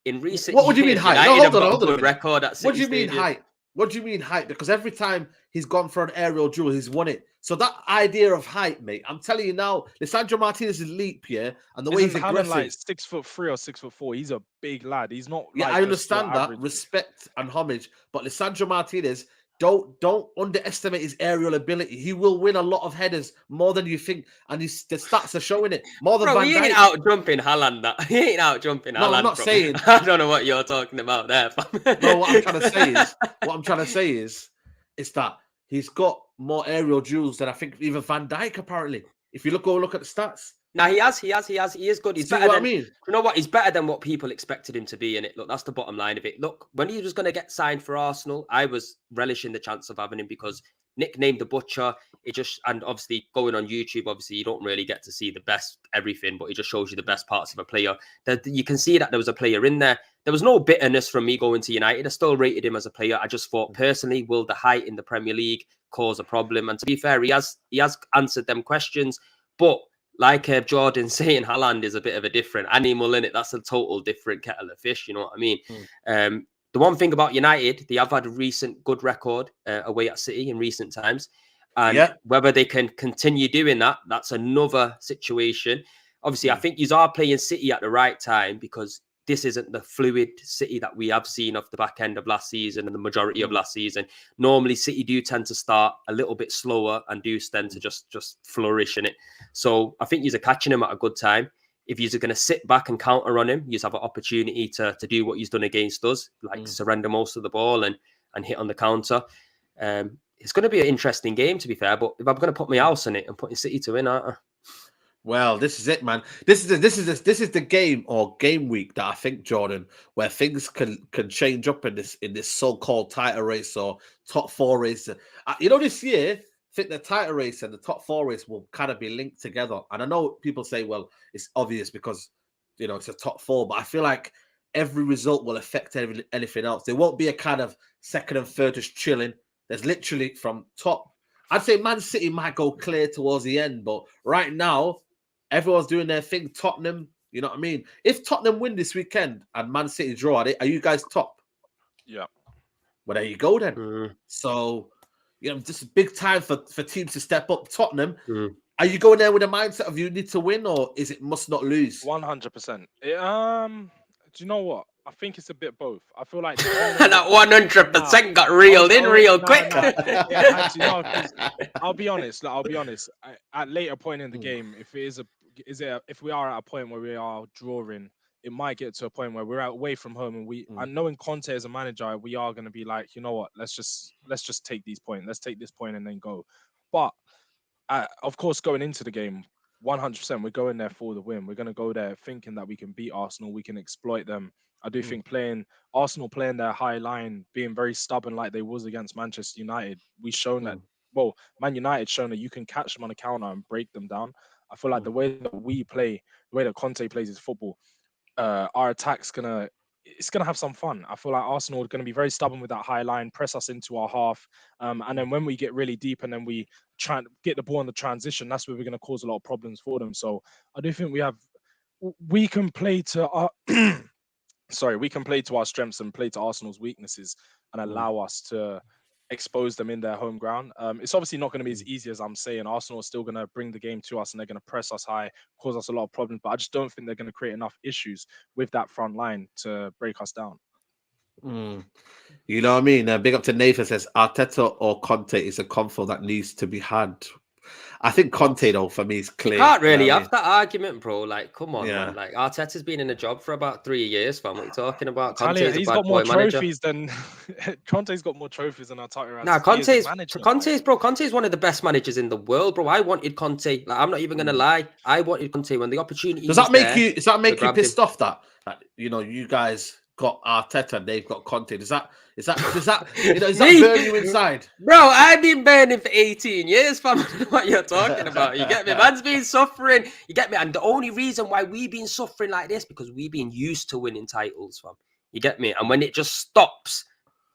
B: in recent
A: what would you mean height? No, hold on.
B: Record at
A: what do you mean height? What do you mean height? Because every time he's gone for an aerial duel, he's won it. So that idea of height, mate, I'm telling you now, Lisandro Martinez's leap, and the way he's aggressive.
C: Like 6'3" or 6'4". He's a big lad. He's not.
A: Yeah, I understand that. Respect and homage, but Lisandro Martinez, don't underestimate his aerial ability. He will win a lot of headers more than you think, and the stats are showing it. More than Van Dijk.
B: He ain't out jumping Haaland. He ain't out jumping Haaland.
A: No, I'm not saying.
B: I don't know what you're talking about there.
A: No, what I'm trying to say is that he's got more aerial duels than I think even Van Dijk, apparently. If you look at the stats.
B: No, he is good. He's better
A: than,
B: you know what? He's better than what people expected him to be in it. Look, that's the bottom line of it. Look, when he was going to get signed for Arsenal, I was relishing the chance of having him because nicknamed the Butcher. And obviously going on YouTube, obviously you don't really get to see the best everything, but it just shows you the best parts of a player. That you can see that there was a player in there. There was no bitterness from me going to United. I still rated him as a player. I just thought personally, will the height in the Premier League cause a problem? And to be fair, he has answered them questions, but like Jordan saying, Haaland is a bit of a different animal in it. That's a total different kettle of fish. You know what I mean? The one thing about United, they have had a recent good record away at City in recent times. And whether they can continue doing that, that's another situation. Obviously, I think you are playing City at the right time because this isn't the fluid City that we have seen off the back end of last season and the majority of last season. Normally, City do tend to start a little bit slower and do tend to just flourish in it. So I think you're catching him at a good time. If you're going to sit back and counter on him, you have an opportunity to do what he's done against us, like surrender most of the ball and hit on the counter. It's going to be an interesting game, to be fair. But if I'm going to put my house on it, I'm putting City to win, aren't I?
A: Well, this is it, man. This is the game or game week that I think, Jordan, where things can change up in this so-called title race or top 4 race. This year, I think the title race and the top 4 race will kind of be linked together. And I know people say, well, it's obvious because it's a top 4, but I feel like every result will affect anything else. There won't be a kind of second and third just chilling. There's literally from top. I'd say Man City might go clear towards the end, but right now, everyone's doing their thing. Tottenham, you know what I mean? If Tottenham win this weekend and Man City draw, are you guys top?
C: Yeah.
A: Well, there you go then. So, this is big time for teams to step up. Tottenham, are you going there with a mindset of you need to win or is it must not lose?
C: 100%. Do you know what? I think it's a bit both. I feel like
B: that 100% got reeled in real quick.
C: Actually, no, 'cause I'll be honest. At later point in the game, if we are at a point where we are drawing, it might get to a point where we're away from home, and and knowing Conte as a manager, we are going to be like, you know what, let's just take these points. Let's take this point and then go. But of course, going into the game, 100%, we're going there for the win. We're going to go there thinking that we can beat Arsenal, we can exploit them. I do think Arsenal playing their high line, being very stubborn like they was against Manchester United, we've shown that. Well, Man United shown that you can catch them on a counter and break them down. I feel like the way that we play, the way that Conte plays his football, our attack's gonna have some fun. I feel like Arsenal are going to be very stubborn with that high line, press us into our half, and then when we get really deep and then we try and get the ball in the transition, that's where we're going to cause a lot of problems for them. So I do think we can play to our we can play to our strengths and play to Arsenal's weaknesses and allow us to expose them in their home ground. It's obviously not going to be as easy as I'm saying. Arsenal are still going to bring the game to us and they're going to press us high, cause us a lot of problems, but I just don't think they're going to create enough issues with that front line to break us down.
A: You know what I mean? Big up to Nathan, says Arteta or Conte is a comfort that needs to be had. I think Conte, though, for me is clear.
B: You can't really have that argument, bro. Like, come on, man. Like, Arteta's been in a job for about 3 years, fam. What are you talking about?
C: He's got more trophies than Conte's got more trophies than Arteta.
B: Nah, Conte's one of the best managers in the world, bro. I wanted Conte. Like, I'm not even gonna lie. I wanted Conte when the opportunity.
A: Does that make you pissed off that you guys got Arteta and they've got Conte? Does that burn you inside?
B: Bro, I've been burning for 18 years, fam. I don't know what you're talking about. You get me? Man's been suffering. You get me? And the only reason why we've been suffering like this because we've been used to winning titles, fam. You get me? And when it just stops,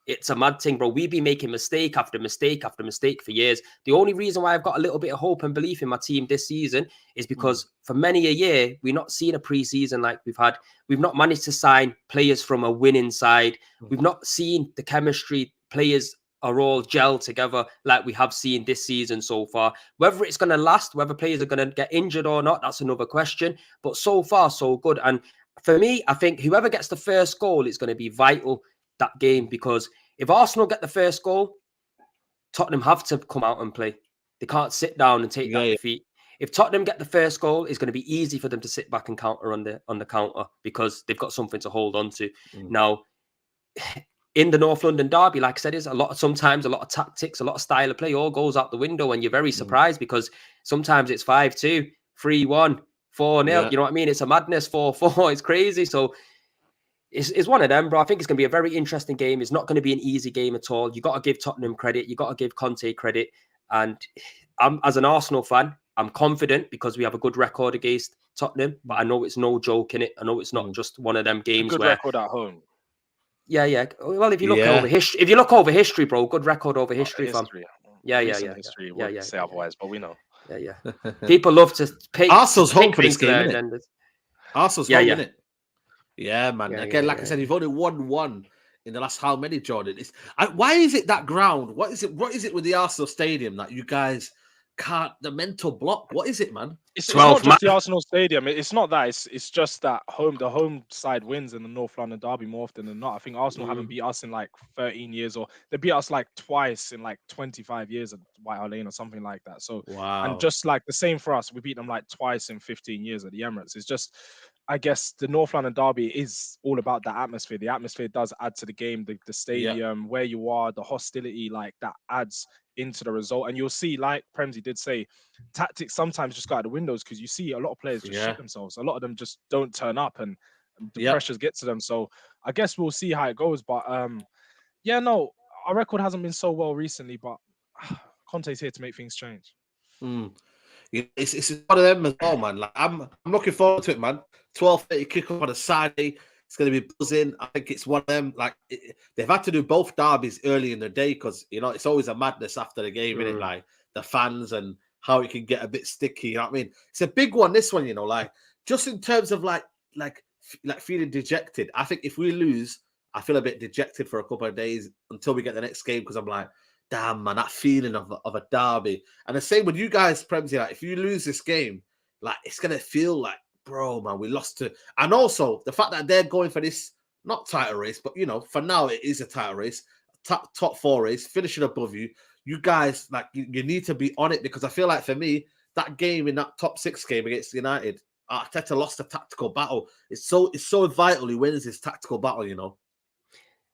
B: it's a mad thing, bro. We've been making mistake after mistake after mistake for years. The only reason why I've got a little bit of hope and belief in my team this season is because for many a year, we've not seen a pre-season like we've had. We've not managed to sign players from a winning side. We've not seen the chemistry. Players are all gel together like we have seen this season so far. Whether it's going to last, whether players are going to get injured or not, that's another question. But so far, so good. And for me, I think whoever gets the first goal is going to be vital that game, because if Arsenal get the first goal, Tottenham have to come out and play. They can't sit down and take that defeat. If Tottenham get the first goal, it's going to be easy for them to sit back and counter on the counter because they've got something to hold on to. Now, in the North London derby, like I said, sometimes a lot of tactics, a lot of style of play all goes out the window, and you're very surprised because sometimes it's 5-2, 3-1, 4-0. You know what I mean? It's a madness. 4-4. It's crazy. So it's one of them, bro. I think it's going to be a very interesting game. It's not going to be an easy game at all. You got to give Tottenham credit. You got to give Conte credit. And as an Arsenal fan, I'm confident because we have a good record against Tottenham. But I know it's no joke in it. I know it's not just one of them games
C: good record at home.
B: Yeah. Well, if you look over history, bro, good record over history, fam. Yeah.
C: History would say otherwise, but we know.
B: Yeah. People love to pick.
A: Arsenal's home for this game, isn't it? Arsenal's home, isn't it? Yeah, man. Again, like I said, you've only won one in the last how many, Jordan? Why is it that ground? What is it with the Arsenal Stadium that you guys can't, the mental block? What is it, man?
C: It's not just the Arsenal Stadium. It's not that. It's just that the home side wins in the North London derby more often than not. I think Arsenal haven't beat us in like 13 years, or they beat us like twice in like 25 years at White Hart Lane or something like that. So, and just like the same for us, we beat them like twice in 15 years at the Emirates. It's just, I guess the North London derby is all about the atmosphere. The atmosphere does add to the game, the stadium, where you are, the hostility, like that adds into the result. And you'll see, like Premsy did say, tactics sometimes just go out the windows because you see a lot of players just shit themselves. A lot of them just don't turn up and the pressures get to them. So I guess we'll see how it goes. But our record hasn't been so well recently, but Conte's here to make things change.
A: It's one of them as well, man. Like I'm looking forward to it, man. 12:30 kickoff on a Saturday. It's going to be buzzing. I think it's one of them. Like they've had to do both derbies early in the day because it's always a madness after the game, isn't it? Like the fans and how it can get a bit sticky. You know what I mean? It's a big one. This one, like just in terms of like feeling dejected. I think if we lose, I feel a bit dejected for a couple of days until we get the next game because I'm like, damn, man, that feeling of a derby. And the same with you guys, Premsy. Like if you lose this game, like it's gonna feel like, bro, man, we lost to. And also the fact that they're going for this not title race, but for now it is a title race. Top 4 race, finishing above you. You guys, like, you need to be on it, because I feel like for me, that game in that top 6 game against United, Arteta lost a tactical battle. It's so vital he wins this tactical battle.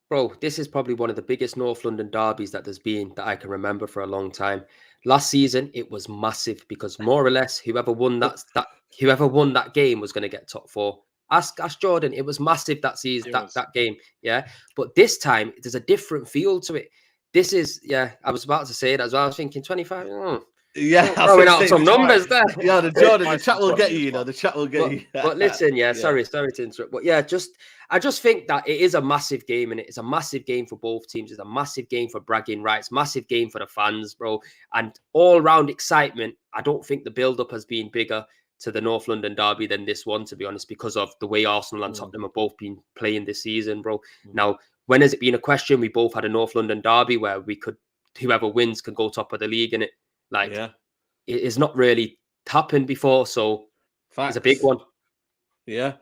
B: Bro, this is probably one of the biggest North London derbies that there's been that I can remember for a long time. Last season, it was massive because more or less whoever won that game was going to get top 4. Ask Jordan, it was massive that season, that game. Yeah. But this time there's a different feel to it. This is, I was about to say it as well. I was thinking 25.
A: Yeah,
B: throwing out some numbers there.
A: Yeah, the chat will get you. The chat will get you.
B: But listen, sorry to interrupt. But I just think that it is a massive game, and it's a massive game for both teams. It's a massive game for bragging rights, massive game for the fans, bro, and all round excitement. I don't think the build up has been bigger to the North London derby than this one, to be honest, because of the way Arsenal and Tottenham have both been playing this season, bro. Now, when has it been a question? We both had a North London derby where whoever wins can go top of the league in it. Like, it is not really happened before, so it's a big one.
A: Yeah,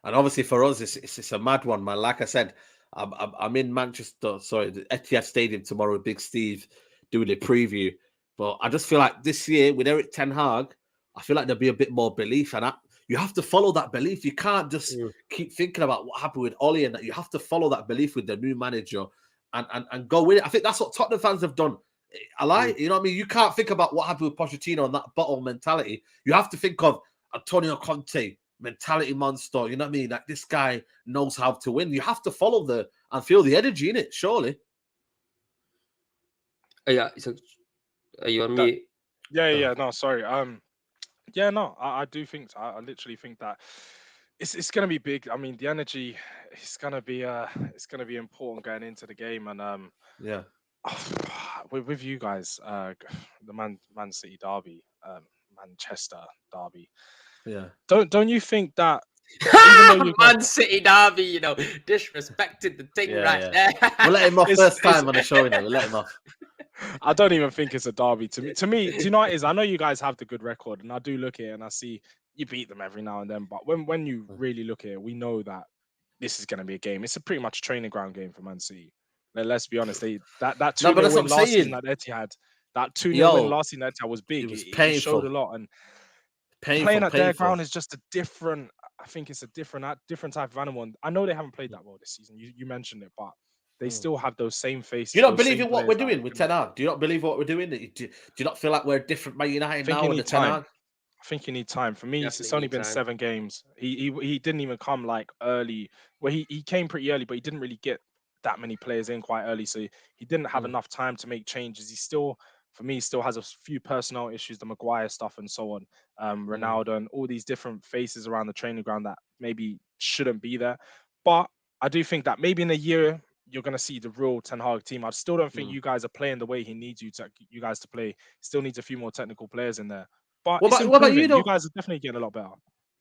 A: and obviously for us, it's a mad one, man. Like I said, I'm in Manchester, the Etihad Stadium tomorrow with Big Steve doing a preview. But I just feel like this year with Erik ten Hag, I feel like there'll be a bit more belief, and you have to follow that belief. You can't just keep thinking about what happened with Ollie, and that you have to follow that belief with the new manager and go with it. I think that's what Tottenham fans have done. You know what I mean? You can't think about what happened with Pochettino and that bottle mentality. You have to think of Antonio Conte, mentality monster. You know what I mean? Like, this guy knows how to win. You have to follow and feel the energy in it, surely.
B: Yeah. So, are you on mute?
C: Yeah. No, sorry. I do think so. I literally think that it's going to be big. I mean, the energy is going to be important going into the game, and with you guys, the Man City derby, Manchester derby.
A: Yeah.
C: Don't you think that
B: Man City derby, disrespected the thing there.
A: We'll let him off first time on the show. We'll let him off.
C: I don't even think it's a derby to me. Do you know what it is? I know you guys have the good record, and I do look at it and I see you beat them every now and then. But when you really look at it, we know that this is going to be a game. It's pretty much a training ground game for Man City. Let's be honest. That 2-0 win last season at Etihad, that 2-0 win last season at Etihad was big. It showed a lot, and playing at their ground is just a different. I think it's a different type of animal. And I know they haven't played that well this season. You mentioned it, but they still have those same faces.
A: Do you not believe in what we're doing with Ten Hag? Do you not believe what we're doing? Do you not feel like we're different Man United now with Ten Hag?
C: I think you need time. For me, it's only been 7 games. He didn't even come like early. Well, he came pretty early, but he didn't really get that many players in quite early. So he didn't have enough time to make changes. He still has a few personnel issues, the Maguire stuff and so on. Ronaldo and all these different faces around the training ground that maybe shouldn't be there. But I do think that maybe in a year you're going to see the real Ten Hag team. I still don't think you guys are playing the way he needs you guys to play. Still needs a few more technical players in there. But what about you? You guys are definitely getting a lot better.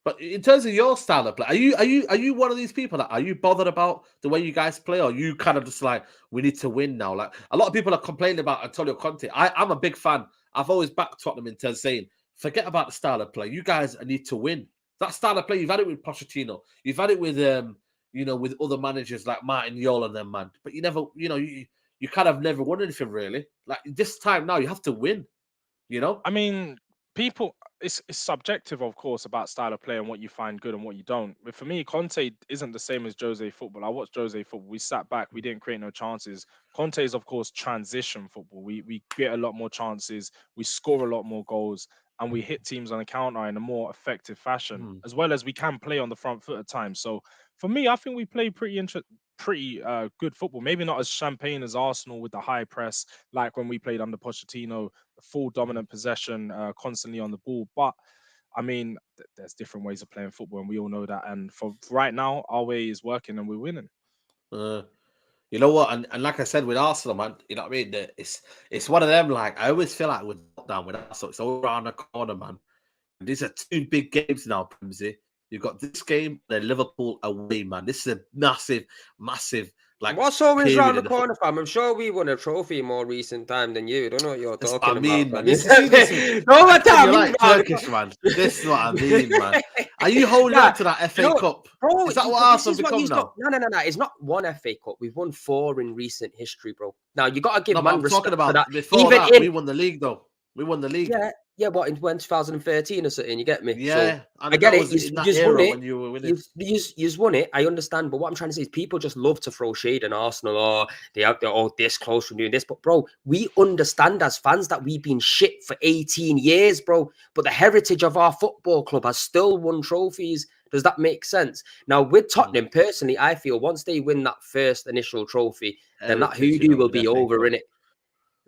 A: But in terms of your style of play, are you one of these people that are you bothered about the way you guys play, or are you kind of just like, we need to win now? Like, a lot of people are complaining about Antonio Conte. I'm a big fan. I've always backed Tottenham in terms of saying, forget about the style of play. You guys need to win. That style of play, you've had it with Pochettino. You've had it with with other managers like Martin Jol and them, man. But you never, you kind of never won anything really. Like, this time now, you have to win.
C: I mean, people, it's subjective, of course, about style of play and what you find good and what you don't. But for me, Conte isn't the same as Jose football. I watched Jose football. We sat back. We didn't create no chances. Conte is, of course, transition football. We get a lot more chances. We score a lot more goals. And we hit teams on the counter in a more effective fashion, as well as we can play on the front foot at times. So for me, I think we play pretty good football. Maybe not as champagne as Arsenal with the high press, like when we played under Pochettino, the full dominant possession, constantly on the ball. But I mean, there's different ways of playing football, and we all know that. And for right now, our way is working, and we're winning.
A: You know what? And like I said with Arsenal, man, you know what I mean? It's one of them. Like, I always feel like we're down with Arsenal. It's all around the corner, man. And these are 2 big games now, Primsy. You've got this game, then Liverpool away, man. This is a massive, massive Like,
B: what's always
A: period
B: round the
A: in
B: corner, fam? I'm sure we won a trophy in more recent time than you. I don't know what you're
A: That's
B: talking
A: what I mean,
B: about,
A: man. No,
B: what
A: you're
B: time?
A: like Turkish, man. This is what I mean, man. Are you holding on to that FA Cup?
B: Bro,
A: is that what Arsenal become now?
B: No. It's not one FA Cup. We've won 4 in recent history, bro. Now you got to give
A: No,
B: man
A: I'm
B: respect
A: talking about
B: for that.
A: before that. We won the league, though. We won the league.
B: Yeah. What, in 2013 or something? You get me?
A: Yeah,
B: so,
A: and
B: I get
A: that
B: it.
A: was in that
B: You've
A: era
B: won it.
A: when you were winning.
B: You've won it. I understand, but what I'm trying to say is people just love to throw shade on Arsenal, or they're this close from doing this. But bro, we understand as fans that we've been shit for 18 years, bro. But the heritage of our football club has still won trophies. Does that make sense? Now, with Tottenham, personally, I feel once they win that first initial trophy, then that hoodoo will be over, innit?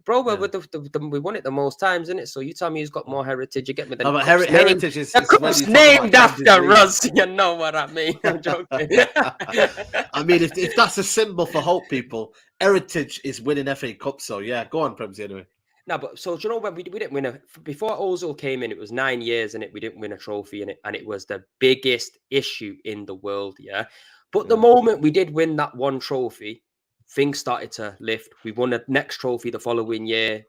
B: Bro, we won it the most times, innit? So you tell me who's got more heritage. You get me?
A: No, but heritage is
B: the cup's named after us. You know what I mean? I'm joking.
A: I mean, if that's a symbol for hope, people, heritage is winning FA Cup. So yeah, go on, Premsy, anyway.
B: No, but so do you know when we didn't win before Ozil came in? It was 9 years in it. We didn't win a trophy in it, and it was the biggest issue in the world. Yeah, but the moment we did win that one trophy, things started to lift. We won the next trophy the following year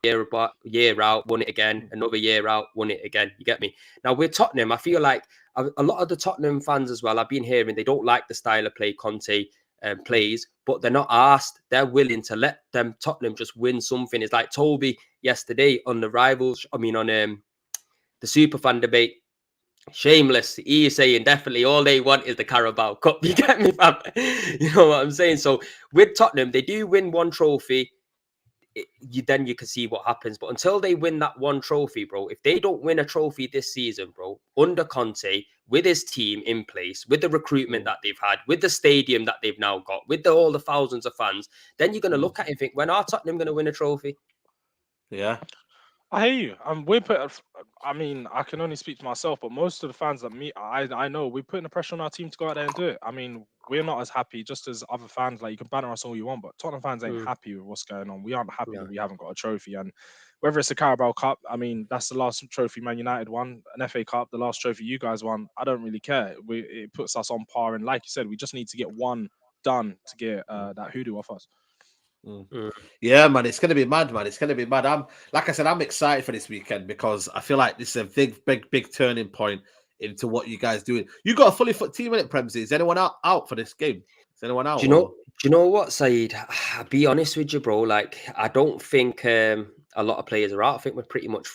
B: out, won it again. Another year out, won it again. You get me? Now with Tottenham, I feel like a lot of the Tottenham fans as well, I've been hearing they don't like the style of play Conte plays, but they're not asked. They're willing to let them Tottenham just win something. It's like Toby yesterday on the rivals. I mean, on the Superfan debate. Shameless. He is saying definitely all they want is the Carabao Cup. You get me, fam? You know what I'm saying? So with Tottenham, they do win one trophy. Then you can see what happens. But until they win that one trophy, bro, if they don't win a trophy this season, bro, under Conte, with his team in place, with the recruitment that they've had, with the stadium that they've now got, with all the thousands of fans, then you're going to look at it and think, when are Tottenham going to win a trophy?
A: Yeah.
C: I hear you. I mean, I can only speak to myself, but most of the fans that I know, we're putting the pressure on our team to go out there and do it. I mean, we're not as happy, just as other fans. Like, you can banner us all you want, but Tottenham fans ain't happy with what's going on. We aren't happy that we haven't got a trophy. And whether it's a Carabao Cup, I mean, that's the last trophy Man United won, an FA Cup, the last trophy you guys won. I don't really care. It puts us on par. And like you said, we just need to get one done to get that hoodoo off us.
A: Yeah, man, it's gonna be mad, man. It's gonna be mad. I'm excited for this weekend because I feel like this is a big turning point into what you guys doing. You got a fully fit team in it, Premsy. Is anyone out for this game? Is anyone out?
B: Do you know what, Saeed? I'll be honest with you, bro. Like, I don't think a lot of players are out. I think we've pretty much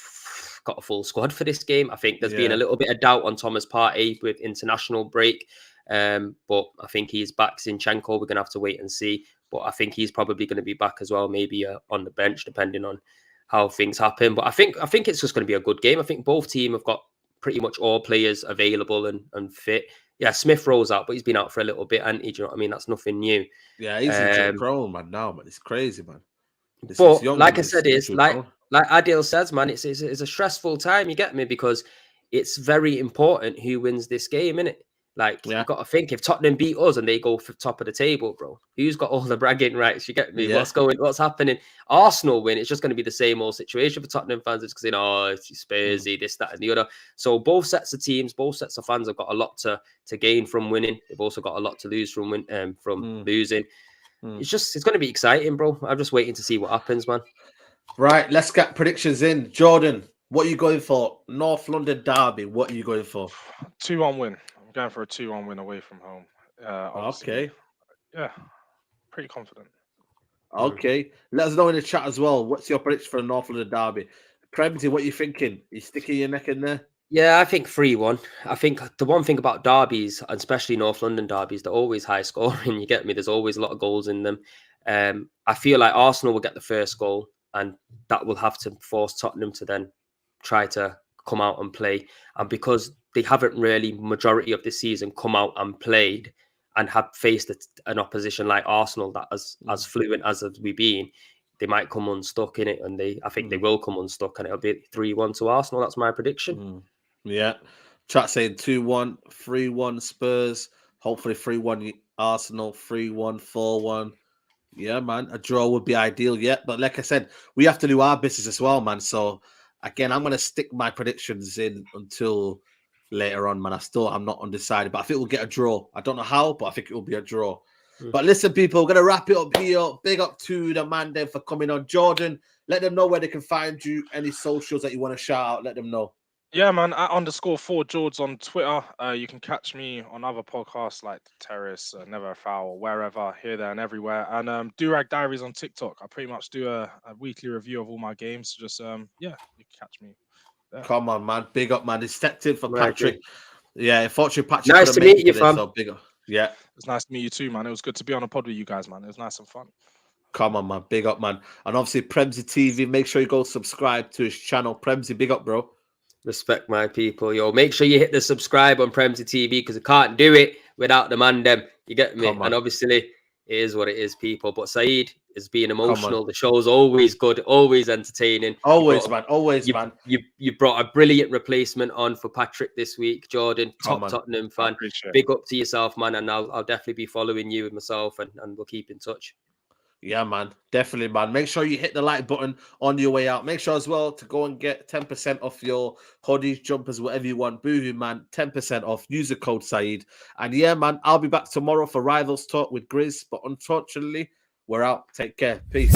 B: got a full squad for this game. I think there's been a little bit of doubt on Thomas Partey with international break. But I think he's back. Zinchenko, we're gonna have to wait and see. But I think he's probably going to be back as well, maybe on the bench, depending on how things happen. But I think it's just going to be a good game. I think both teams have got pretty much all players available and fit. Yeah, Smith Rowe's out, but he's been out for a little bit, and do you know what I mean? That's nothing new.
A: Yeah, he's injury prone, man. Now, man, it's crazy, man.
B: But like I said, like Adil says, man, it's a stressful time. You get me? Because it's very important who wins this game, innit? Like, you've got to think, if Tottenham beat us and they go for top of the table, bro, who's got all the bragging rights? You get me? Yeah. What's happening? Arsenal win, it's just going to be the same old situation for Tottenham fans. It's because, it's Spursy, this, that, and the other. So both sets of teams, both sets of fans have got a lot to gain from winning. They've also got a lot to lose from losing. It's going to be exciting, bro. I'm just waiting to see what happens, man.
A: Right, let's get predictions in. Jordan, what are you going for? North London derby, what are you going for?
C: 2-1 win. Going for a 2-1 win away from home.
A: Okay.
C: Yeah, pretty confident.
A: Okay. Let us know in the chat as well. What's your prediction for a North London derby? Premsy, what are you thinking? You sticking your neck in there?
B: Yeah, I think 3-1. I think the one thing about derbies, especially North London derbies, they're always high scoring. You get me? There's always a lot of goals in them. I feel like Arsenal will get the first goal, and that will have to force Tottenham to then try to come out and play. And because they haven't really, majority of this season, come out and played and have faced an opposition like Arsenal that as fluent as we've been, they might come unstuck in it, and I think they will come unstuck, and it'll be 3-1 to Arsenal. That's my prediction.
A: Yeah. Chat saying 2-1, 3-1 Spurs, hopefully 3-1 Arsenal, 3-1, 4-1. Yeah, man, a draw would be ideal, but like I said, we have to do our business as well, man. So again, I'm going to stick my predictions in until later on, man. I'm not undecided, but I think we'll get a draw. I don't know how, but I think it will be a draw. But listen, people, we're going to wrap it up here. Big up to the man then for coming on. Jordan, let them know where they can find you. Any socials that you want to shout out, let them know.
C: Yeah, man, at _4George on Twitter. You can catch me on other podcasts like Terrace, Never a Foul, wherever, here, there, and everywhere. And Durag Diaries on TikTok. I pretty much do a weekly review of all my games. So just, yeah, you can catch me there.
A: Come on, man. Big up, man. It's stepped in for Patrick. Yeah, unfortunately, Patrick.
B: Nice to meet you, fam.
A: So big up. Yeah.
C: It's nice to meet you too, man. It was good to be on a pod with you guys, man. It was nice and fun.
A: Come on, man. Big up, man. And obviously, Premzy TV. Make sure you go subscribe to his channel. Premzy, big up, bro.
B: Respect my people, yo. Make sure you hit the subscribe on Premzy TV because I can't do it without the man them. You get me? And obviously, it is what it is, people. But Saeed is being emotional. The show's always good, always entertaining.
A: Always, man. Always, man.
B: You brought a brilliant replacement on for Patrick this week, Jordan. Top Tottenham fan. Big up to yourself, man. And I'll definitely be following you with myself, and we'll keep in touch.
A: Yeah, man. Definitely, man. Make sure you hit the like button on your way out. Make sure as well to go and get 10% off your hoodies, jumpers, whatever you want. Boohoo, man. 10% off. Use the code Saeed. And yeah, man, I'll be back tomorrow for Rivals Talk with Grizz. But unfortunately, we're out. Take care. Peace.